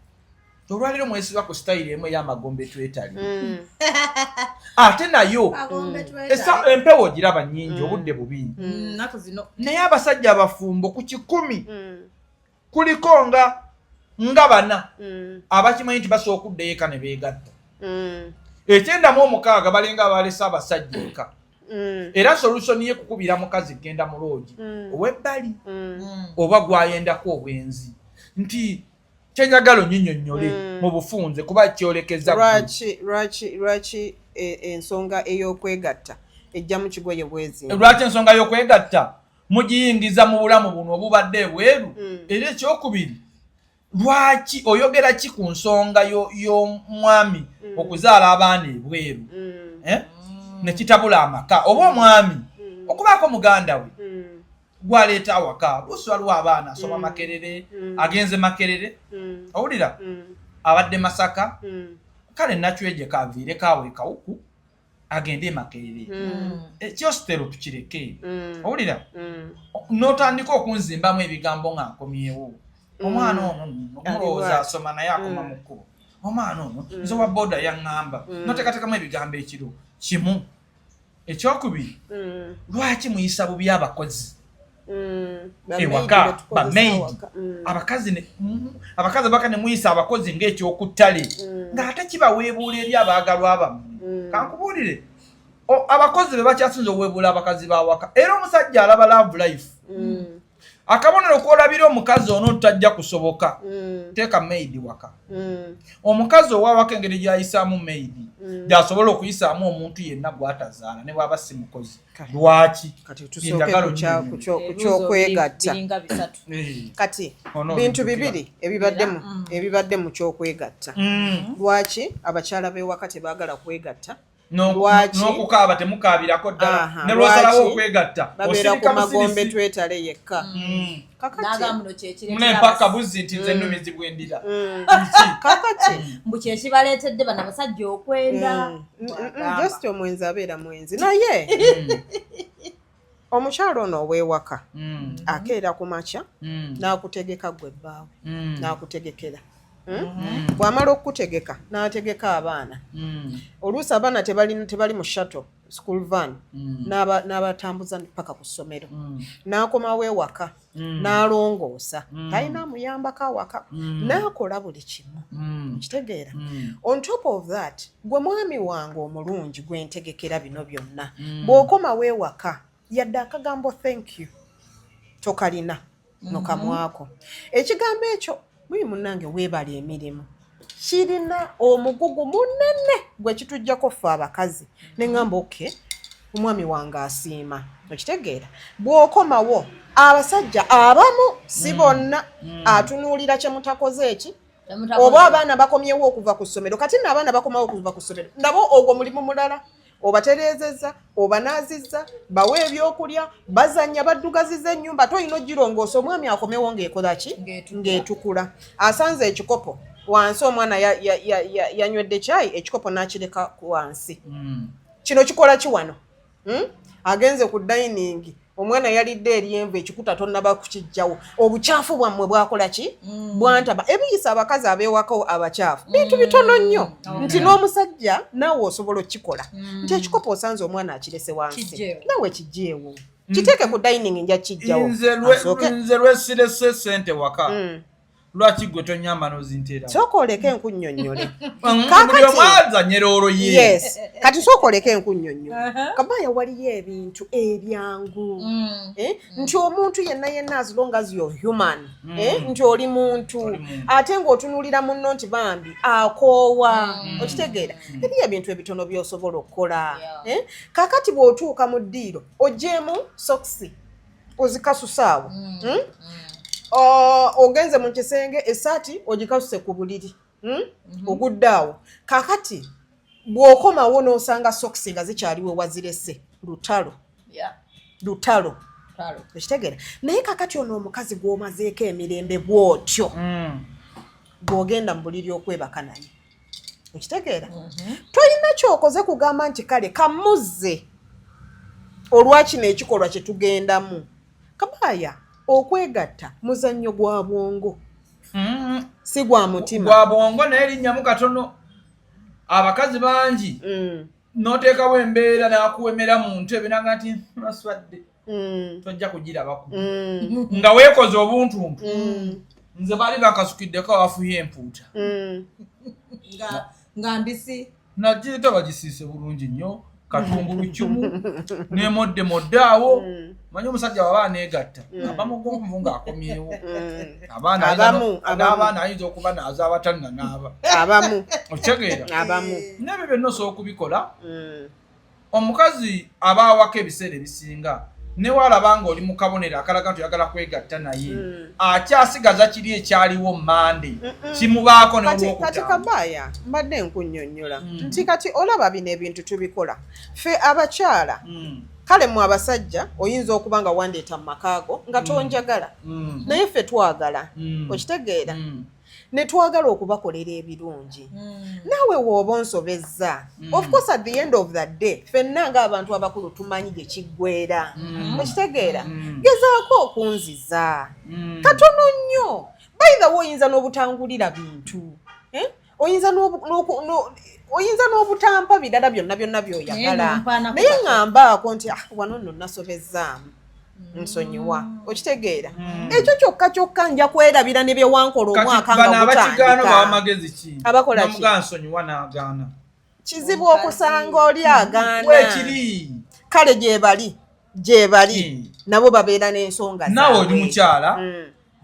olwaliro mwesiba ku sitayiri emu ey'amagombe twetali ate nayo empewo giraba nnyingi obudde bubi naye abasajja abafumbo ku 100 kuliko nga 4 abakimanyi nti basobola okuddayo eka ne beegatta ekyendamu 6 balinga abalesa abasajja eka era solution ye kukubira mukazi genda mu loogi ow'ebbali oba gwayendako obwenzi nti kyenjagala onnyinyonnyole mu bufunze kuba kyolekeza lwaki ensonga ey'okwegatta ejja mu kigoye bwezi lwaki ensonga y'okwegatta mugiyingiza mu bulamu buno obubadde ebweru era ekyokubiri lwaki oyogera ki ku nsonga y'omwami okuzaala abaana ebweru nekitabula amaka oba omwami okubaako muganda we gwaleeta awaka luusi waliwo abaana asoma makerere agenze makerere owulira abadde Masaka kale nakyeje kaviireko awo ekawuku agende e Makerere ekyositero tukireke owulira n'otandika okunzimbamu ebigambo nga nkomyewo omwana ono omulowooza asoma naye akoma mu kkubo omwana ono nze wa boda yaŋŋamba noteekateekamu ebigambo ekiro kimu ekyokubiri lwaki muyisa bubi abakozi ewaka bamaidi abakazi baka ne muyisa abakozi ng'ekyokuttale ng'ate kibaweebuula eri abaagalwa abammwe kankubuulire abakozi be bakyasinza okuweebuula abakazi bawaka era omusajja alaba love life akabonero kwolabira omukazi ono tajja kusoboka teeka maidi waka omukazi owawaka engeri gyayisaamu maidi gyasobola okuyisaamu omuntu yenna gwatazaala ne bwaba si mukozi lwaki kyokwegatta kati bintu bibiri ebibadde mu kyokwegatta lwaki abakyala b'ewaka tebaagala kwegatta n'okukaaba temukaabirako ddala ne lwasalawo okwegatta babeera ku magombe twetale yekka muneempaka buzzi nti nze nnumizi bwendira kakati mbu kyekibaleetedde bano abasajja okwenda just omwenzi abeera mwenzi naye omukyalo ono ow'ewaka akeera ku makya n'akutegeka gwe ebbaawe n'akutegekera bw'amala okutegeka n'ategeka abaana oluusi abaana tebali mu shuttle school van n'abatambuza paka ku ssomero n'akomawo ewaka n'alongoosa talina amuyambako awaka n'akola buli kimu kitegeera on top of that gwe mwami wange omulungi gwe ntegekera bino byonna bw'okomawo ewaka yadde akagambo thank you tokalina nokamwako ekigambo ekyo mwi munnange weebala emirimu kirina omugugu munene gwe kitujjako ffe abakazi ne ŋŋamba oke omwami wange asiima okitegeera bw'okomawo abasajja abamu si bonna atunuulira kyemutakoze eki oba abaana bakomyewo okuva ku ssomero kati n'abaana bakomawo okuva ku ssomero nabo ogwo mulimu mulala obatereezezza obanaazizza bawe ebyokulya bazannya baddugaziza ennyumba toyina ogirongoosa omwami akomewo ng'ekola ki ng'etukula asanze ekikopo wansi omwana yanywedde kyayi ekikopo n'akireka wansi kino kikola ki wano agenze ku dayiningi omwana yalidde eryenvu ekikuta tonnaba kukijjawo obukyafu bwammwe bwakola ki bwantaba ebiyisa abakazi abeewako abakyafu bintu bitono nnyo nti n'omusajja naawe osobola okukikola nti ekikopo osanze omwana akirese wansi naawe kijjeewo kiteeke ku dayiningi nja kijjawo nze lwesirese sente waka lwaki gwe tonyamba n'ozinteera sooka oleke enkunnyonnyole buli omwazanyera olwo ye yes kati sooka oleke enkunnyonnyole Kabaya waliyo ebintu ebyangu nti omuntu yenna as long as you're human nti oli muntu ate ng'otunuulira munno nti bambi akoowa okitegeera eriyo ebintu ebitono by'osobola okukola kakati bw'otuuka mu ddiiro oggyemu sokisi ozikasusaawo ogenze mu kisenge esaati ogikasuse ku buliri oguddaawo kakati bw'okomawo n'osanga sokisi nga zikyaliwe wazirese lutalo ekitegeera naye kakati ono omukazi gw'omazeeko emirembe bw'otyo bw'ogenda mu buliri okwebaka naye ekitegeera tolina kyokoze kugamba nti kale kamuzze olwakino ekikolwa kye tugendamu Kabaya okwegatta muzannyo gwa bwongo si gwa mutima gwa bwongo naye linnyamu katono abakazi bangi n'oteekawo embeera n'akuwemera mu ntebe nanga nti naswadde tojja kugirabaku nga weekoze obuntuntu nze baali bakasukiddeko awafuye empuuta nga mbisi nagiyita bagisiise bulungi nnyo katungulu kimu nemodde awo manyi omusajja waba aneegatta abamugonvu ng'akomyewo abaana ayinza okuba naaza abatannanaaba abamu okitegeera abamu nebyo byonna osobola okubikola omukazi aba awaka ebiseera ebisinga ne walaba nga oli mu kabonero akalaga nti oyagala kwegatta naye akyasigaza kiri ekyaliwo mande kimubaako kati Kabaya mbadde nkunnyonnyola nti kati olaba bino ebintu tubikola ffe abakyala kale mu abasajja oyinza okuba nga wandeeta mu makaago nga tonjagala naye ffe twagala okitegeera ne twagala okubakolera ebirungi naawe wooba onsobezza of course at the end of the day ffenna ng'abantu abakulu tumanyi gye kiggweera okitegeera gezaako okunziza katono nnyo by the way oyinza n'obutangulira bintu oyinza n'obutampa birala byonna by'oyagala naye ŋŋambaako nti wano nno nasobezzaamu nsonyiwa okitegeera ekyo kyokka nja kwerabira ne byewankola omwaka nga butandika kizibu okusanga oli agaana kale gyebali nabo babeera n'ensonga nawe oli mukyala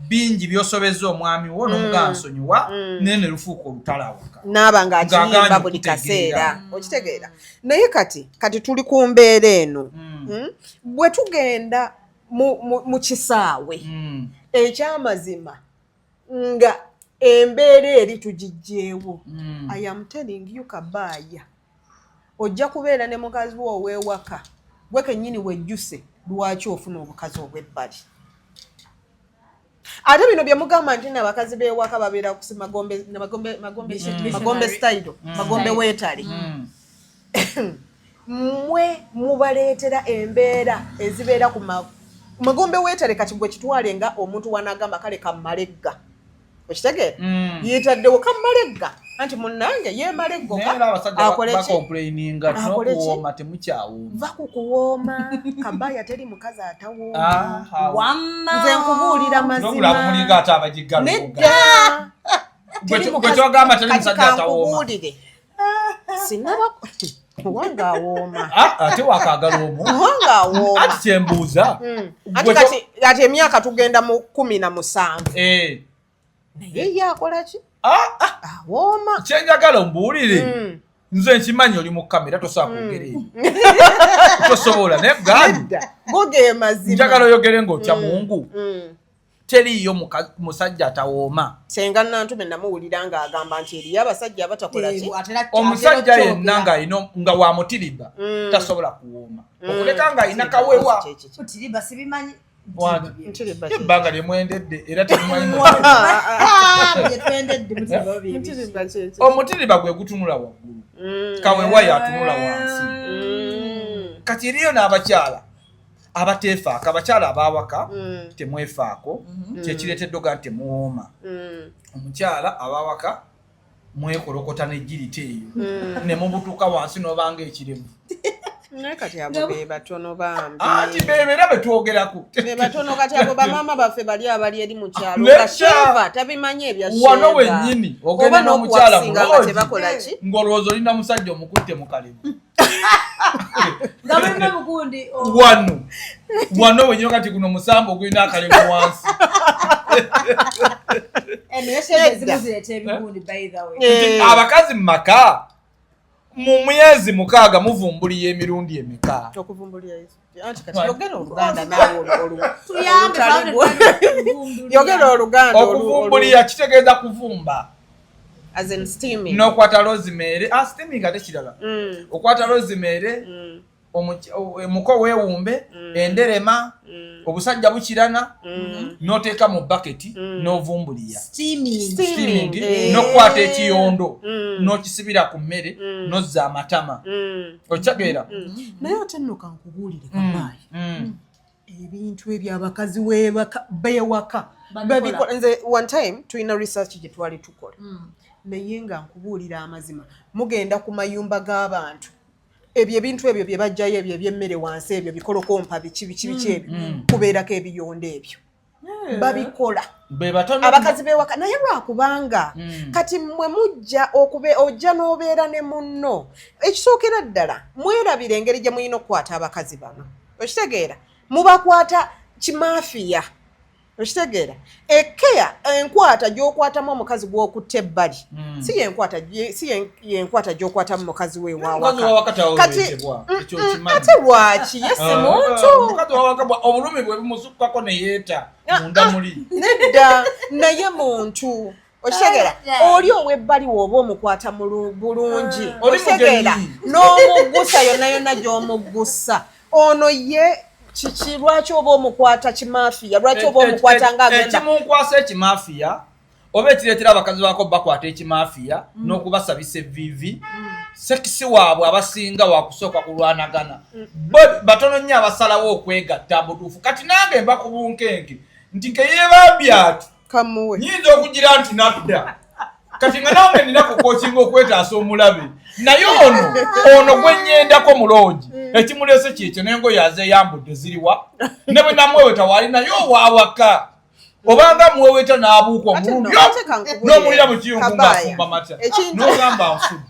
bingi byosobezza omwami wo n'omugansonyiwa naye ne lufuuka olutalawaka naaba ng'akiyimba buli kaseera okitegeera naye kati tuli ku mbeera eno bwe tugenda mu kisaawe ekyamazima nga embeera eri tugijjeewo I am telling you Kabaaya ojja kubeera ne mukazi wo ow'ewaka gwe kennyini wejjuse lwaki ofuna obukazi obw'ebbali ate bino bye mugamba nti n'abakazi b'ewaka babeera ku magombe style magombe weetale mwe mubaleetera embeera ezibeera ku magombe weetale kati gwe kitwale nga omuntu wanagamba kale kammalegga okitegeera yeetaddewo kammalegga anti munnange yeemaleggoka va kukuwooma Kabaaya teri mukazi atawooma nze nkubuulira mazima nedda kankubuulire sinaba wanga awooma ate wakagala omu wanga awooma ati kyembuuza kati emyaka tugenda mu 17 naye ye akola ki awooma kyenjagala ombuulire nze nkimanyi oli mu kamera tosobola kwogera tosobola naye gandi goge mazima njagala oyogere ng'otya Mungu teriiyo musajja atawooma senga nantume namuwulira ng'agamba nti eriyo abasajja abatakola ki omusajja yenna nga wamutiriba tasobola kuwooma okuleka ng'alina kawewa mutiriba sibimanyi ebbanga lyemwendedde era temumanyi omutiriba gwe gutunula waggulu kawewa yatunula wansi kati eriyo n'abakyala abateefaako abakyala abaawaka temwefaako kyekireetedde oga nti temuwooma omukyala abaawaka mwekolokota n'ejjirita eyo ne mubutuuka wansi n'obanga ekirevu naye kati abo be batono bambi anti bebeera betwogerako be batono kati abo bamaama baffe bali abali eri mu kyalo nga sheva tabimanyi ebya sheva wano wennyini ogenda n'omukyala mulowoozi tebakola ki ng'olowooza olina musajja omukutte mu kalevu nga mulina mugundi wano wennyini kati guno musambo ogulina akalevu wansi abakazi mu maka mu myezi 6 muvumbuliye emirundi emeka okuvumbuliya anti kati yogera Oluganda naawe yogera Oluganda okuvumbuliya kitegeeza kuvumba as in steaming n'okwata rosemary steaming ate kirala okwata rosemary omuko weewumbe enderema obusajja bukirana n'oteeka mu baketi n'ovumbuliya steaming n'okwata ekiyondo n'okisibira ku mmere n'ozza amatama okitegeera naye ate nno kankubuulire Kabaaya ebintu ebyo abakazi beewaka babikola nze one time tulina research gye twali tukola naye nga nkubuulira amazima mugenda ku mayumba g'abantu ebyo ebintu ebyo bye bajjayo ebyo ebyemmere wansi ebyo bikolokompa biki ebyo kubeerako ebiyondo ebyo babikola abakazi beewaka naye lwakubanga kati mwe mujja ojja n'obeera ne munno ekisookera ddala mwerabira engeri gye mulina okukwata abakazi bano okitegeera mubakwata kimafiya okitegeera ekeya enkwata gy'okwatamu omukazi gw'okutta ebbali si yenkwata gy'okwatamu mukazi we waawakati ate lwaki yesi muntu obulumi bwe bumusukkako ne yeeta munda muli nedda naye muntu okitegeera oli ow'ebbali wooba omukwata bulungi okitegeera n'omuggusa yonna yonna gy'omuggusa ono ye kiki lwaki oba omukwata kimafiya lwaki oba omukwata ng'agenda ekimunkwasa ekimafiya oba ekireetera abakazi baako bakwata ekimafiya n'okubasabisa evviivi sekisi waabwe abasinga wakusooka kulwanagana batono nnyo abasalawo okwegatta butuufu kati nange mba ku bunkenke nti nkeyeebambye ati kamuwe nyinza okugira nti nadda kati nga nange nina kukokinga okwetaasa omulabe naye ono gwe nnyendako mulungi ekimulese kyekyo n'engoye azeeyambudde ziriwa ne bwe namweweta waali naye owaawaka obanga muweweta n'abuuka omulungi n'omulira mu kiyungu ng'afumba mata n'ogamba nfudde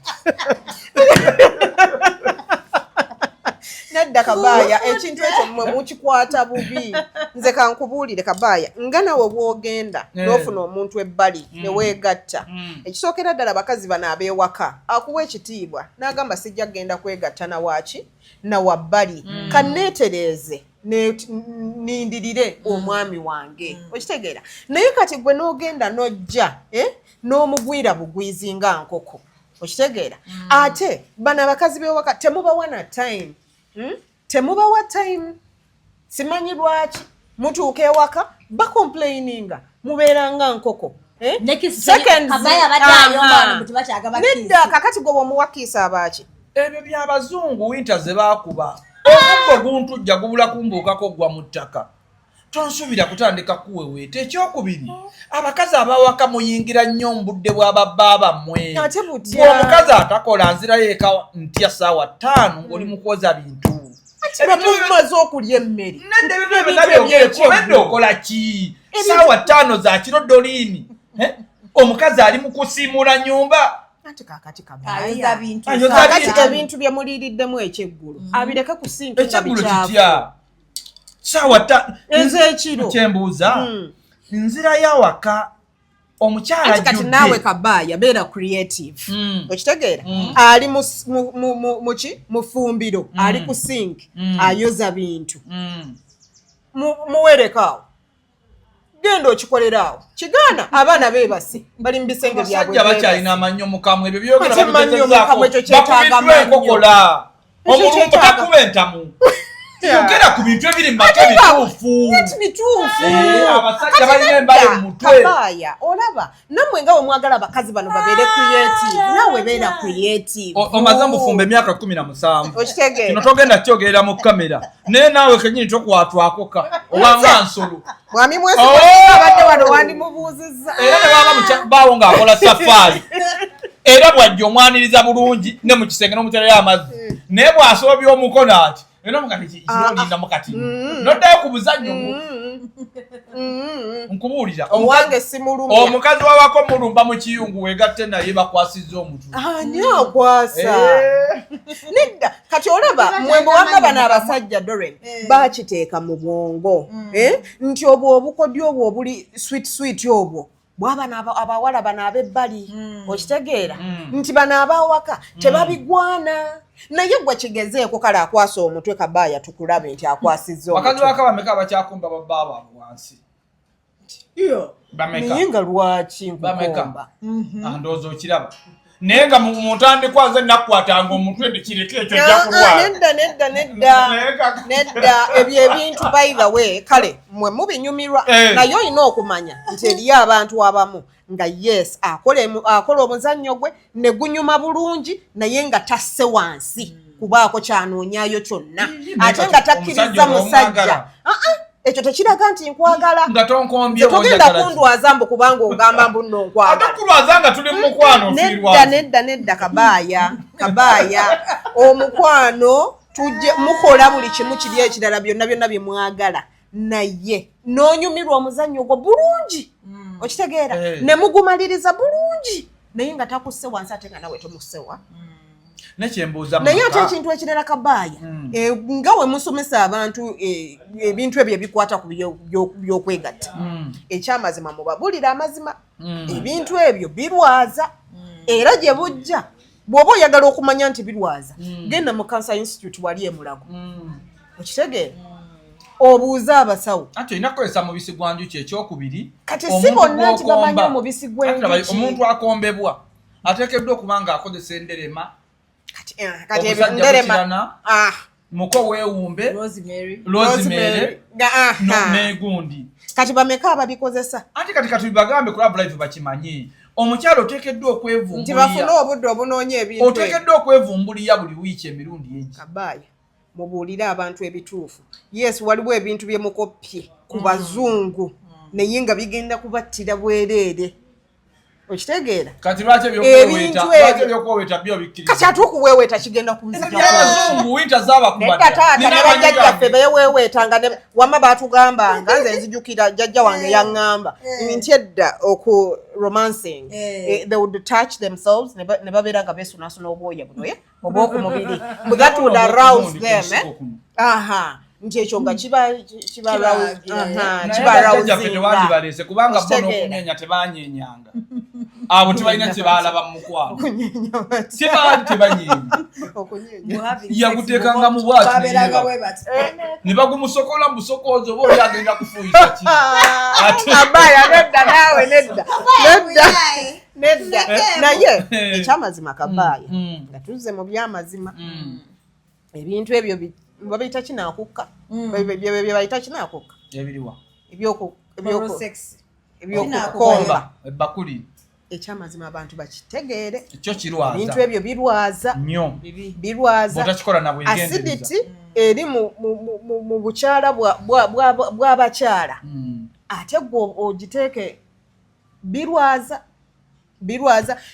nedda Kabaaya ekintu ekyo mmwe mukikwata bubi nze kankubuulire Kabaaya nga nawe bw'ogenda n'ofuna omuntu ebbali ne weegatta ekisookera ddala bakazi bano abeewaka akuwa ekitiibwa n'agamba sijja kgenda kwegatta nawaaki nawabbali kanneetereeze nindirire omwami wange okitegeera naye kati gwe n'ogenda n'ojja n'omugwira bugwizi nga nkoko okitegeera ate bano abakazi beewaka temubawa na time temubawa time simanyi lwaki mutuuka ewaka bakomplaininga mubeeranga nkoko nedda kakati gwe bwomuwakiisa abaaki ebyo byabazungu winta ze baakuba omuggo guntujja gubula kumbuukako gwa mu ttaka tonsuubira kutandika kuweweeta ekyokubiri abakazi abawaka muyingira nnyo mu budde bw'ababba bammwe omukazi atakola nzirayo eka ntya ssaawa 5 ng'oli mu kwoza bintu mumaze okulya emmere obedde okola ki ssaawa 5 za kiro doliini omukazi ali mu kusiimula nnyumba ate kakati Kabaaya ebintu bye muliiriddemu ekyeggulu abireke ku sinki nga bikyafu ssaawa 5 ez'ekiro kyembuuza nzira yawaka omukyala kati naawe Kabaaya beera creative okitegeera ali mu fumbiro ali ku sink ayoza bintu muwerekaawo genda okikoleraawo kigaana abaana beebase bali mu bisenge byabwe bakyalina amannyo mukamu ebyo byogera ekyo kyetaaga kokola omulumbu takuba entamu yogera ku bintu ebiri mu maka bituufu abasajja balina embale mu mutwe Kabaaya olaba nammwe nga wemwagala abakazi bano babeere creative naawe beera creative omaze mufumba emyaka 17 okitegeera kino togenda kyogerera mu kamera naye naawe kenyini tokwatwakoka obanga nsolo mwami mwesi abadde wano wandimubuuzizza era ne baba baawo ng'akola safaari era bw'ajja omwaniriza bulungi ne mu kisenge n'omuterayo amazzi naye bw'asoobya omukono ati era mukati kirolinda mukati noddayo ku buzannyo nkubuulira owange simulumya omukazi wawako mulumba mu kiyungu weegatte naye bakwasizza omutu ani akwasa nedda kati olaba mwembe wamma bano abasajja Doreen bakiteeka mu bwongo nti obwo obukodyo obwo obuli sweet obwo bw'abana abawala bano ab'ebbali okitegeera nti bano abawaka tebabigwana naye gwe kigezeeko kale akwasa omutwe Kabaaya tukulabe nti akwasizza omutwe bakazi baka bameka abakyakumba babba baabwe wansi naye nga lwaki nkukomba ndowooza okiraba naye nga mutandikwa nze nakukwatanga omutwe ndikireke ekyo ojja kulwala nedda ebyo ebintu by the way kale mmwe mubinyumirwa naye olina okumanya nti eriyo abantu abamu nga yes akola omuzannyo gwe ne gunyuma bulungi naye nga tasse wansi kubaako kyanoonyaayo kyonna ate nga takkiriza musajja ekyo tekiraga nti nkwagala nga tonkombye togenda kundwaza mbu kubanga ogamba mbu nno nkwagala atakulwaza nga tuli mu mukwano nedda Kabaaya omukwano tujje mukola buli kimu kiri ekirala byonna bye mwagala naye n'onyumirwa omuzannyo ogwo bulungi okitegeera ne mugumaliriza bulungi naye nga takusse wansi ate nga nawe tomussewa naye ate ekintu ekirala Kabaaya nga we musomesa abantu ebintu ebyo ebikwata ku byokwegatta ekyamazima mubabulira amazima ebintu ebyo birwaza era gye bujja bw'oba oyagala okumanya nti birwaza genda mu Cancer Institute wali emulago okitegeera obuuza abasawo ate olina kukozesa mubisi gwa njuki ekyokubiri kati si bonna nti bamanyi omubisi gw'enjuki omuntu akombebwa ateekeddwa okuba ng'akozesa enderema kati ebinderema muko weewumbe rosemary n'egundi kati bameka ababikozesa anti kati bibagambe ku Love Live bakimanyi omukyalo oteekeddwa okwevumbulira nti bafune obudde obunoonya ebintu oteekeddwa okwevumbulira buli wiiki emirundi egi Kabaaya mubuulire abantu ebituufu yes waliwo ebintu bye mukoppye ku bazungu naye nga bigenda kubattira bwereere okitegeera kati lwaki ebyokweweta byo bikkiriza kati atukuweeweta kigenda kunzija abazungu winta z'abakubadde taata ne bajjajjaffe beeweewetanga wamma baatugamba nga nze nzijukira jjajja wange yaŋŋamba nti edda oku romancing they would touch themselves ne babeera nga beesunaasuna obwoya buno oba okumubiri that would arouse them nti ekyo nga kibarawuzinga kubanga bo n'okunyenya tebanyenyanga abo tebalina kyebalaba mu mukwano tebaali tebanyeenya yaguteekanga mu bwati ne bagumusokola mu busokoozi oba oli agenda kufuuyisa ki abaya nedda naawe nedda naye ekyamazima kabaaya nga tuzze mu byamazima ebintu ebyo babiyita kinakukka byebayita kinakukka ebyokukomba ebbakuli ekyamazima abantu bakitegeere ekyo kirwaza ebintu ebyo birwaza nnyo birwaza botakikola na bwengendereza acidity eri mu bukyala bw'abakyala ate gwe ogiteeke birwaza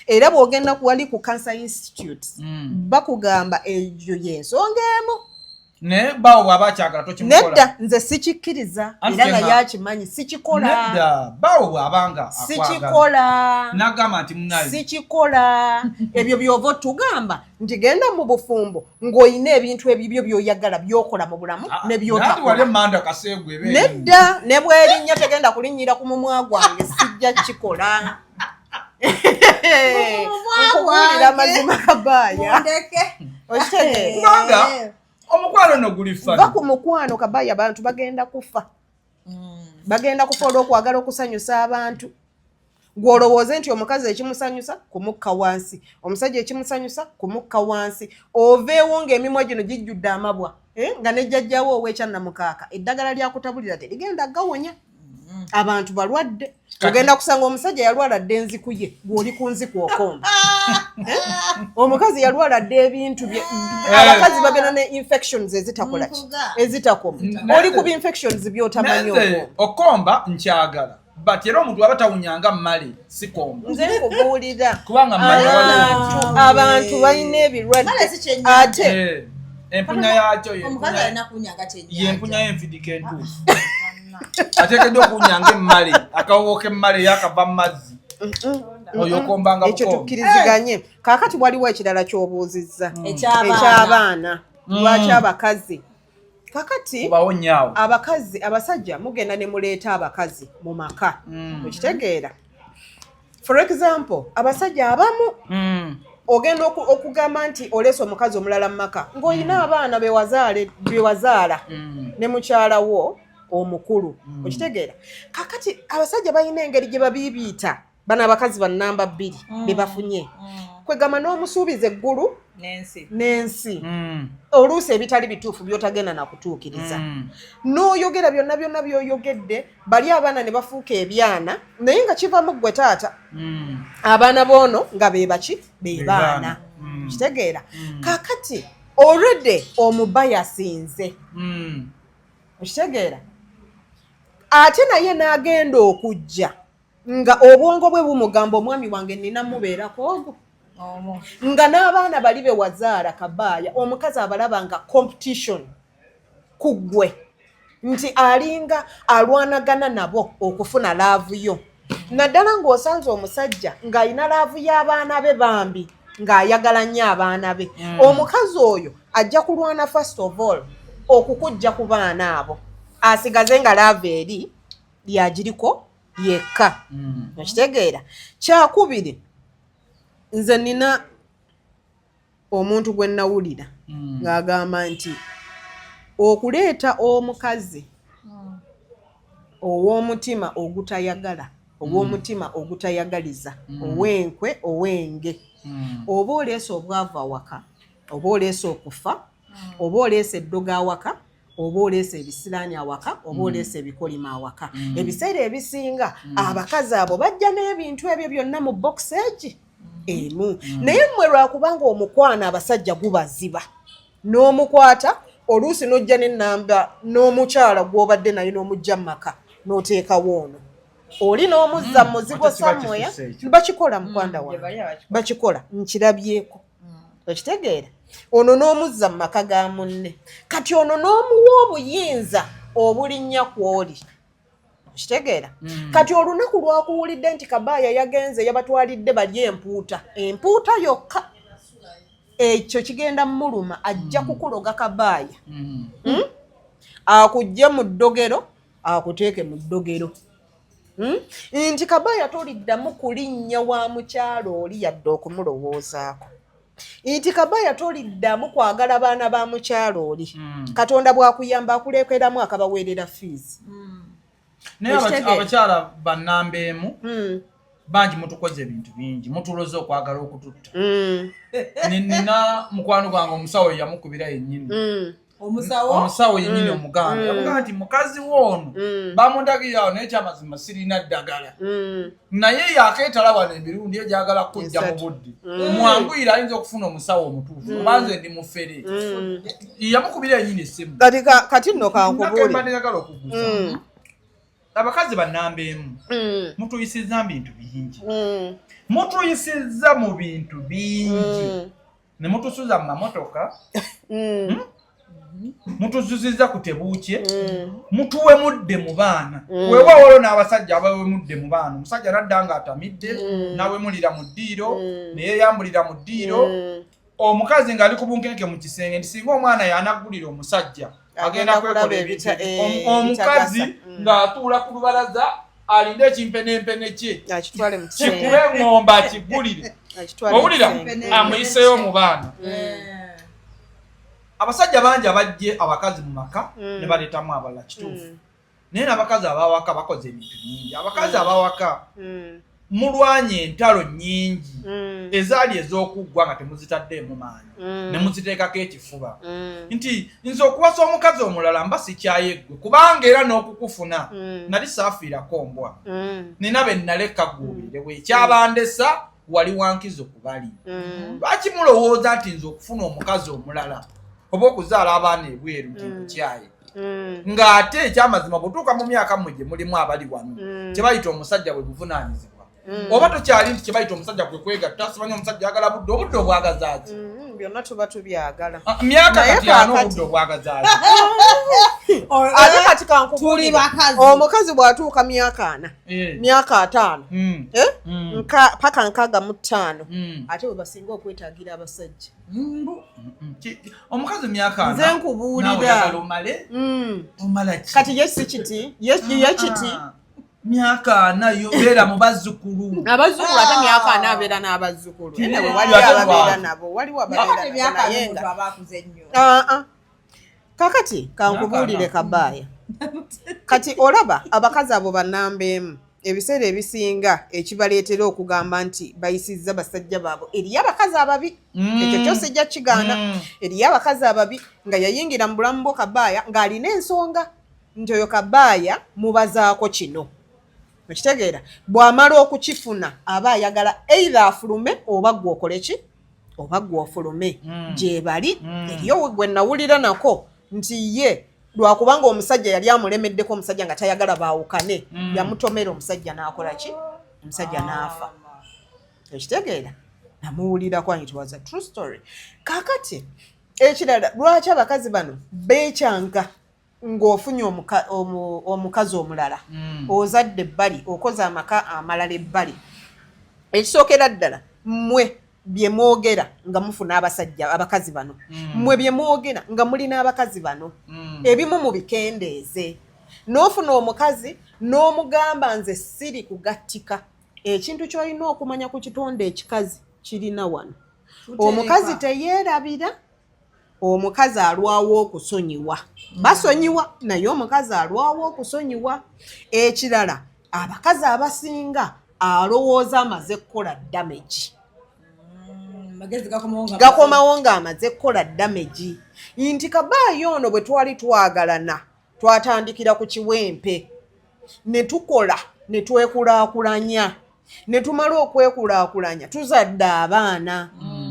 era bw'ogenda wali ku Cancer Institute bakugamba eyo y'ensonga emu ne bawo bw'abakyagala tokimukola nedda nze sikikkiriza era naye akimanyi sikikola nedda bawo bw'abanga sikikola nagamba nti munayo sikikola ebyo byova otugamba nti genda mu bufumbo ng'olina ebintu ebibyo by'oyagala by'okola mu bulamu ne by'otakola nedda ne bw'erinnya tegenda kulinnyira ku mumwa gwange sijja kikola nkubuulira amazima kabaaya okitegeera omukwano no guli fani va ku mukwano kabaaya abantu bagenda kufa olw'okwagala okusanyusa abantu gw'olowooze nti omukazi ekimusanyusa kumukka wansi omusajja ekimusanyusa kumukka wansi oveewo ng'emimwa gino gijjudde amabwa nga ne jjajjawo ow'ekyannamukaaka eddagala lyakutabulira terigenda gawonya abantu balwadde ogenda kusanga omusajja yalwala dde enziku ye gw'oli ku nziku okomba omukazi yalwala dde ebintu bye abakazi bagenda ne infections ezitakoma oli ku infections by'otamanyi okomba nkyagala but era omuntu aba tawunyanga mmale sikomba nze nkubuulira kubanga mmale abantu balina ebirwadde ate empunya yakyo yempunya y'enfidika entuufu ateekeddwa okunyanga emmale akawowo k'emmale yakava mu mazzi oyo okombanga ekyo tukkiriziganye kaakati waliwo ekirala ky'obuuzizza eky'abaana lwaki abakazi kakati bawonyaawo abasajja mugenda ne muleeta abakazi mu maka okitegeera for example abasajja abamu ogenda okugamba nti oleese omukazi omulala mu maka ng'olina abaana bewazaala ne mukyalawo omukulu okitegeera kakati abasajja balina engeri gye babiibiita bano abakazi bannamba 2 be bafunye kwegamba n'omusuubiza eggulu n'ensi oluusi ebitali bituufu by'otagenda nakutuukiriza n'oyogera byonna by'oyogedde bali abaana ne bafuuka ebyana naye nga kivamu ggwe taata abaana boono nga bebaki bebaana kitegeera kakati already omuba yasinze okitegeera ate naye n'agenda okujja nga obwongo bwe bumugamba omwami wange nina mubeerako ogwo nga n'abaana bali be wazaala kabaaya omukazi abalaba nga competition ku ggwe nti alinga alwanagana nabo okufuna laavu yo naddala ng'osanze omusajja ng'alina laavu y'abaana be bambi ng'ayagala nnyo abaana be omukazi oyo ajja kulwana first of all okukujja ku baana abo asigaze nga laavu eri lyagiriko yekka okitegeera kyakubiri nze nina omuntu gwe nawulira ng'agamba nti okuleeta omukazi ow'omutima ogutayagala ow'omutima ogutayagaliza ow'enkwe ow'enge oba oleese obwavu awaka oba oleese okufa oba oleese eddoga awaka oba oleese ebisiraani awaka oba oleese ebikolima awaka ebiseera ebisinga abakazi abo bajja n'ebintu ebyo byonna mu bokisi egi emu naye mmwe lwakubanga omukwano abasajja gubaziba n'omukwata oluusi n'ojja n'ennamba n'omukyala gw'obadde naye n'omujja mu maka n'oteekawo ono oli n'omuzza muzigo samweya bakikola mukwanda wange bakikola nkirabyeko okitegeera ono n'omuzza mu maka ga munne kati ono n'omuwa obuyinza obulinnya kw'oli okitegeera kati olunaku lwakuwulidde nti Kabaaya yagenze yabatwalidde bali empuuta yokka ekyo kigenda muluma ajja kukuloga Kabaaya akujje mu ddogero akuteeke mu ddogero nti Kabaaya toliddamu kulinnya wa mukyalo oli yadde okumulowoozaako nti Kabaaya toliddamu kwagala baana ba mukyalo oli Katonda bwakuyamba akuleekeramu akabaweerera fees naye abakyala bannambeemu bangi mutukoze ebintu bingi mutuloze okwagala okututta nina mukwano gwange omusawo yamukubira yennyini omusawo yennyini omuganda yamugaa nti mukazi woono bamundagirirawo naye kyamazima sirina ddagala naye yakeetala wano emirundi egyagala kujja mu budde mwanguyira ayinza okufuna omusawo omutuufu obanze ndi mufere yamukubira yennyini essimu kati nno kankubuuliyagala okugusa abakazi bannambeemu mutuyisizza mu bintu bingi mutuyisizza mu bintu bingi ne mutusuza mu mamotoka mutuzuzizza ku tebuukye mutuwe mudde mu baana weewawolo n'abasajja abawe mudde mu baana omusajja nadda nga atamidde nawemulira mu ddiiro neyeyambulira mu ddiiro omukazi ng'ali ku bunkenke mu kisenge nti singa omwana yanaggulira omusajja agenda kwekola ebintu omukazi ng'atuula ku lubalaza alinde ekimpenempene kye kikube eŋŋomba akiggulire owulira amuyiseyo mu baana abasajja bangi abajje abakazi mu maka ne baleetamu abalala kituufu naye n'abakazi abawaka bakoze ebintu bingi abakazi abawaka mulwanye entalo nnyingi ezaali ez'okuggwa nga temuzitaddeemu maanyi ne muziteekako ekifuba nti nze okuwasa omukazi omulala mba sikyayeggwe kubanga era n'okukufuna nali saafiirako mbwa nina be nnaleka gguubire bwe ekyabandesa wali wankizo ku bali lwaki mulowooza nti nze okufuna omukazi omulala oba okuzaala abaana ebweru nti nkukyaye ng'ate ekyamazima bw'otuuka mu myaka mmwe gye mulimu abali wano kye bayita omusajja bwe buvunaanyizibwa oba tokyali nti kye bayita omusajja kwe kwegatta simanyi omusajja ayagala obudde obwagazaaki byonna tuba tubyagala myaka kati ano obudde obwagazaaki ate kati kankubulire omukazi bw'atuuka myaka 4 myaka 5 paka 65 ate we basinga okwetaagira abasajja omukazi myaka nze nkubuulira omala kati yekiti myaka 4 yobeera mu bazzukulu abazzukulu ate myaka 4 abeera n'abazzukulu ewe waliwo ababeera nabo waliwo ababeera kakati kankubuulire Kabaaya kati olaba abakazi abo bannambeemu ebiseera ebisinga ekibaleetera okugamba nti bayisizza basajja baabwe eriyo abakazi ababi ekyo kyose ejja kigaana eriyo abakazi ababi nga yayingira mu bulamu bwo Kabaaya ng'alina ensonga nti oyo Kabaaya mubazaako kino okitegeera bw'amala okukifuna aba ayagala either afulume oba gwe okole ki oba gwe ofulume gye bali eriyo gwe nawulira nako nti ye lwakubanga omusajja yali amulemeddeko omusajja nga tayagala baawukane yamutomera omusajja n'akola ki omusajja n'afa okitegeera namuwulirako it was a true story kakati ekirala lwaki abakazi bano beekyanga ng'ofunye omukazi omulala ozadde ebbali okoze amaka amalala ebbali ekisookera ddala mmwe bye mwogera nga mufuna abakazi bano mmwe bye mwogera nga mulina abakazi bano ebimu mu bikendeeze n'ofuna omukazi n'omugamba nze siri kugattika ekintu ky'olina okumanya ku kitonde ekikazi kirina wano omukazi teyeerabira omukazi alwawo okusonyiwa basonyiwa naye omukazi alwawo okusonyiwa ekirala abakazi abasinga alowooza amaze kukola damage gakomawo ng'amaze kukola damage nti Kabaaya ono bwe twali twagalana twatandikira ku kiwempe ne tukola ne twekulaakulanya ne tumala okwekulaakulanya tuzadde abaana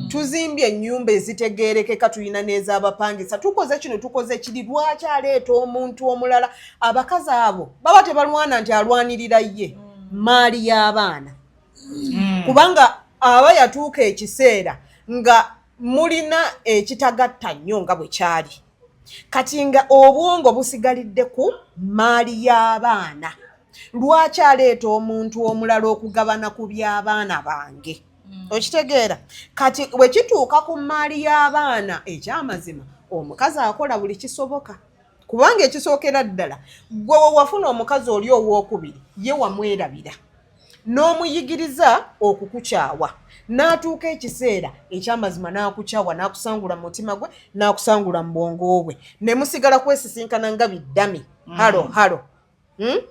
tuzimbye ennyumba ezitegeerekeka tulina n'ez'abapangisa tukoze kino tukoze kiri lwaki aleeta omuntu omulala abakazi abo baba tebalwana nti alwanirira ye maali y'abaana kubanga aba yatuuka ekiseera nga mulina ekitagatta nnyo nga bwe kyali kati nga obwongo busigalidde ku maali y'abaana lwaki aleeta omuntu omulala okugabana ku by'abaana bange okitegeera kati bwe kituuka ku maali y'abaana ekyamazima omukazi akola buli kisoboka kubanga ekisookera ddala gwe wafuna omukazi oli owookubiri ye wamwerabira n'omuyigiriza okukukyawa n'atuuka ekiseera ekyamazima n'akukyawa n'akusangula mu mutima gwe n'akusangula mu bwongo bwe ne musigala kwesisinkana nga biddami halo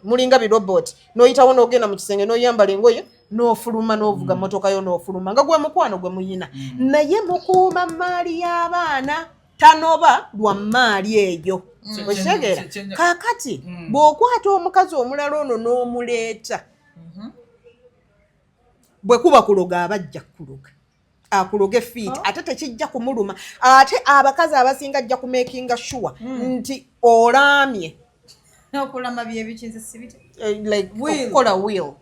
mulinga biroboti n'oyitawo n'ogenda mu kisenge n'oyambala engoye n'ofuluma n'ovuga motoka yo n'ofuluma nga gwe mukwano gwe muyina naye mukuuma maali y'abaana tanoba lwa maali eyo okitegeera kaakati bw'okwata omukazi omulala ono n'omuleeta bwe kuba kuloga abajja kuloga akuloge fiiti ate tekijja kumuluma ate abakazi abasinga ajja kumekinga sure nti olaamye n'okulama byebikinze sibite like okukola will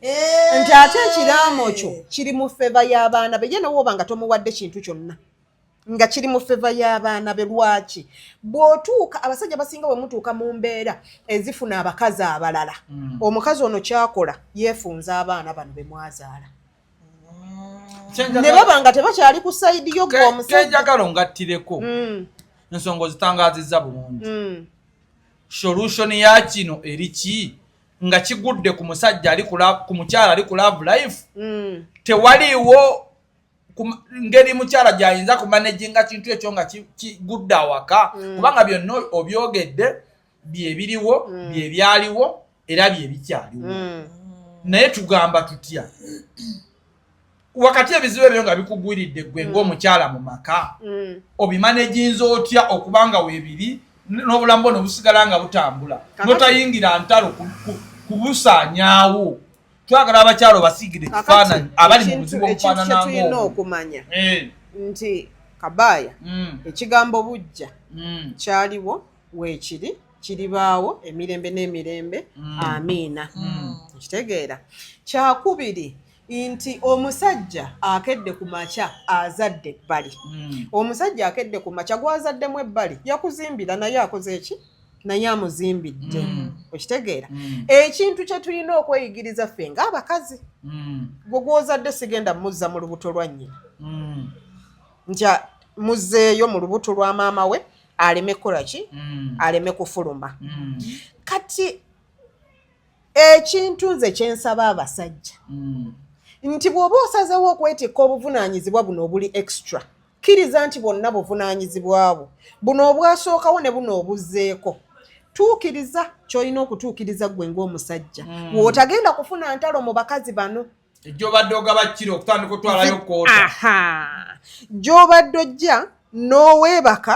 nti ate ekiraamo kyo kiri mu feva y'abaana be ye nawoba nga tomuwadde kintu kyonna nga kiri mu feva y'abaana be lwaki bw'otuuka abasajja basinga bwe mutuuka mu mbeera ezifuna abakazi abalala omukazi ono kyakola yeefunza abaana bano be mwazaala ne baba nga tebakyali ku sayidi yo gweomusajjagala ongattireko ensonga ozitangazizza bulungi solution ya kino eri ki nga kigudde ku musajja ali ku mukyala ali ku love life tewaliwo ngeri mukyala gyayinza kumanaginga kintu ekyo nga kigudde awaka kubanga byonna obyogedde byebiriwo byebyaliwo era byebikyaliwo naye tugamba tutya wakati ebizibu ebyo nga bikugwiridde gwe ng'omukyala mu maka obimanaginza otya okubanga weebiri n'obulamu bwo busigala nga butambula notayingira ntalo kubusaanyaawo twagala abakyalo basiigire ekifaananyi abali mu buzibu obufaanana tulina okumanya nti kabaaya ekigambo bujja kyaliwo weekiri kiribaawo emirembe n'emirembe amiina ekitegeera kyakubiri nti omusajja akedde ku makya azadde ebbali omusajja akedde ku makya gwazaddemu ebbali yakuzimbira naye akoze eki naye amuzimbidde okitegeera ekintu kye tulina okweyigiriza ffe ng'abakazi gwe gwozadde sigenda muzza mu lubuto lwa nnyina ntya muzzeeyo mu lubuto lwa maama we aleme kukola ki aleme kufuluma kati ekintu nze kyensaba abasajja nti bw'oba osazeewo okwetikka obuvunaanyizibwa buno obuli extra kkiriza nti bwonna buvunaanyizibwa bwo buno obwasookawo ne buno obuzzeeko tuukiriza ky'olina okutuukiriza gwe ng'omusajja w'otagenda kufuna ntalo mu bakazi bano gy'obadde ogaba kiro okutandika otwalayo koota gy'obadde ojja n'oweebaka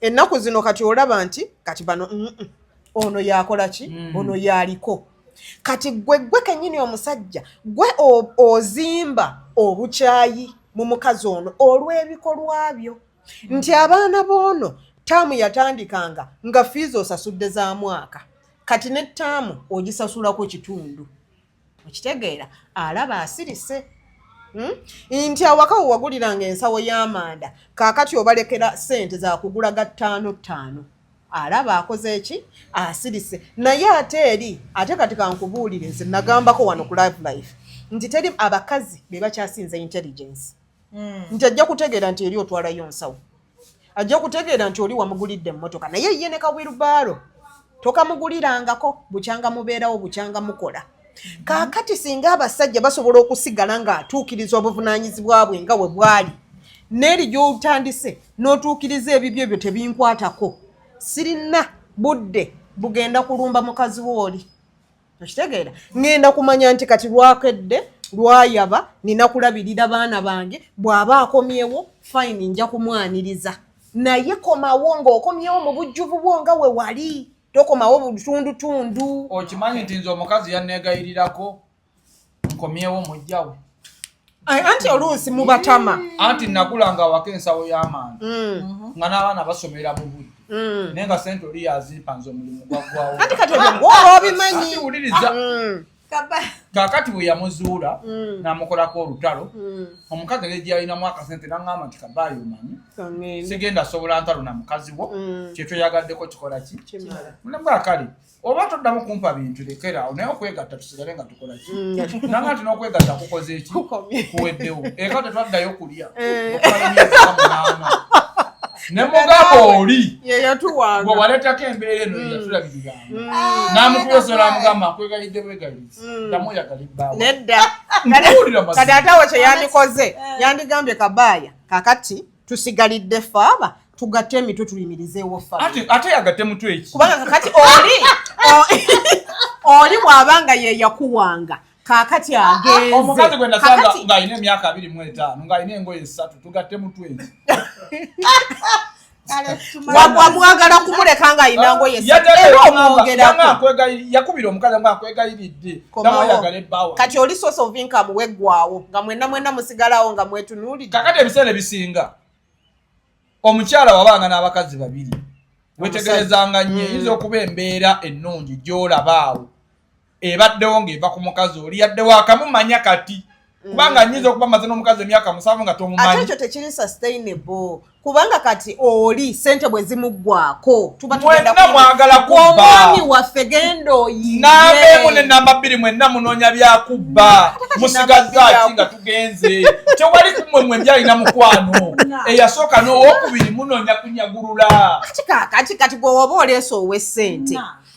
ennaku zino kati olaba nti kati bano ono yakola ki ono yaliko kati gwe kennyini omusajja gwe ozimba obukyayi mu mukazi ono olw'ebikolwa byo nti abaana b'ono taamu yatandikanga nga fiizi osasudde za mwaka kati ne taamu ogisasulako kitundu okitegeera alaba asirise nti awaka we waguliranga ensawo y'amanda kaakati obalekera ssente za kugula ga 5 alaba akoze eki asirise naye ate eri ate kati kankubuulire nze nagambako wano ku live life nti teri abakazi be bakyasinza intelligence nti ajja kutegeera nti eri otwalayo nsawo ajja kutegeera nti oli wamugulidde emmotoka naye ye ne kawirubaalo tokamugulirangako bukyanga mubeerawo bukyanga mukola kaakati singa abasajja basobola okusigala ng'atuukiriza obuvunaanyizibwa bwe nga bwe bwali n'eri gy'otandise n'otuukiriza ebibyo ebyo tebinkwatako sirina budde bugenda kulumba mukazi wooli okitegeera ngenda kumanya nti kati lwakedde lwayaba nina kulabirira baana bange bw'aba akomyewo fayini nja kumwaniriza naye komawo ng'okomyewo mu bujjuvu bwo nga we wali tokomawo butundutundu okimanyi nti nze omukazi yanneegayirirako nkomyewo mujjawe anti oluusi mubatama anti nagulanga awaka ensawo y'amaanyi nga n'abaana basomera mu budde naye nga sente oli yazimpa nze omulimu gwaggwawo ati kati obimanyi wuliriza kakati bwe yamuzuula n'amukolako olutalo omukazi ereji yalinamu akasente n'aŋŋamba nti Kabaayi omanyi sigenda asobola ntalo na mukazi wo kyetweyagaddeko kikola ki nabwa kale oba toddamu kumpa bintu lekera naye okwegatta tusigale nga tukola ki nanga nti n'okwegatta kukoze eki kuweddewo eka tetwaddayo kulya okumala emyezi 8 ne mugamba oli gwe waleetako embeera eno yatulabiriramu n'amukuyosola amugamba nkwegayidde bwegayiriza ddamu oyagala ebbaawa nedda kati ate awo kye yandikoze yandigambye Kabaaya kakati tusigalidde faaba tugatte emitwe tuyimirizeewo faaba ate yagatte mutwe eki kubanga kakati oli bw'abanga ye yakuwanga kakati agenze omukazi gwe nasanga ng'alina emyaka 25 ng'alina engoye 3 tugatte mutwe eki wamwagala kumuleka ng'alina ngoye yakubira omukazi nga akwegayiridde namoyagala ebbaawa kati oli source of income weggwawo nga mwenna musigalawo nga mwetunuulidde kakati ebiseera ebisinga omukyala wabanga n'abakazi babiri wetegerezanga nnyo eyinza okuba embeera ennungi gy'olabaawo ebaddewo ng'eva ku mukazi oli yaddewo akamumanya kati kubanga nnyinza okuba maze n'omukazi emyaka 7 nga tomumanyi ate ekyo tekiri sustainable kubanga kati oli sente bwe zimuggwako tuba mwenna mwagala kubba omwami waffe genda oyiye n'abeemu ne namba 2 mwenna munoonya byakubba musigazaaki nga tugenze tewali kumwe byalina mukwano eyasooka n'owokubiri munoonya kunyagulula kati gwe woba oleesa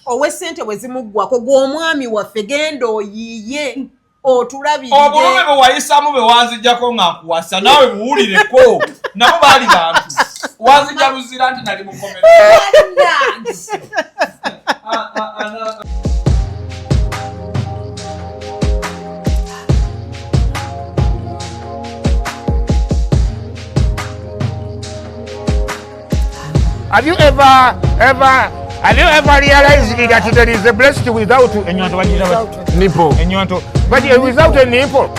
ow'essente bwe zimuggwako gw'omwami waffe genda oyiye otulabire obulumi bwe wayisaamu bwe wanzijjako nga nkuwasa naawe buwulireko nabo baali bantu wanzijja luzira nti nali mukomero Have you ever realized that there is a breast without nipple? But without a nipple,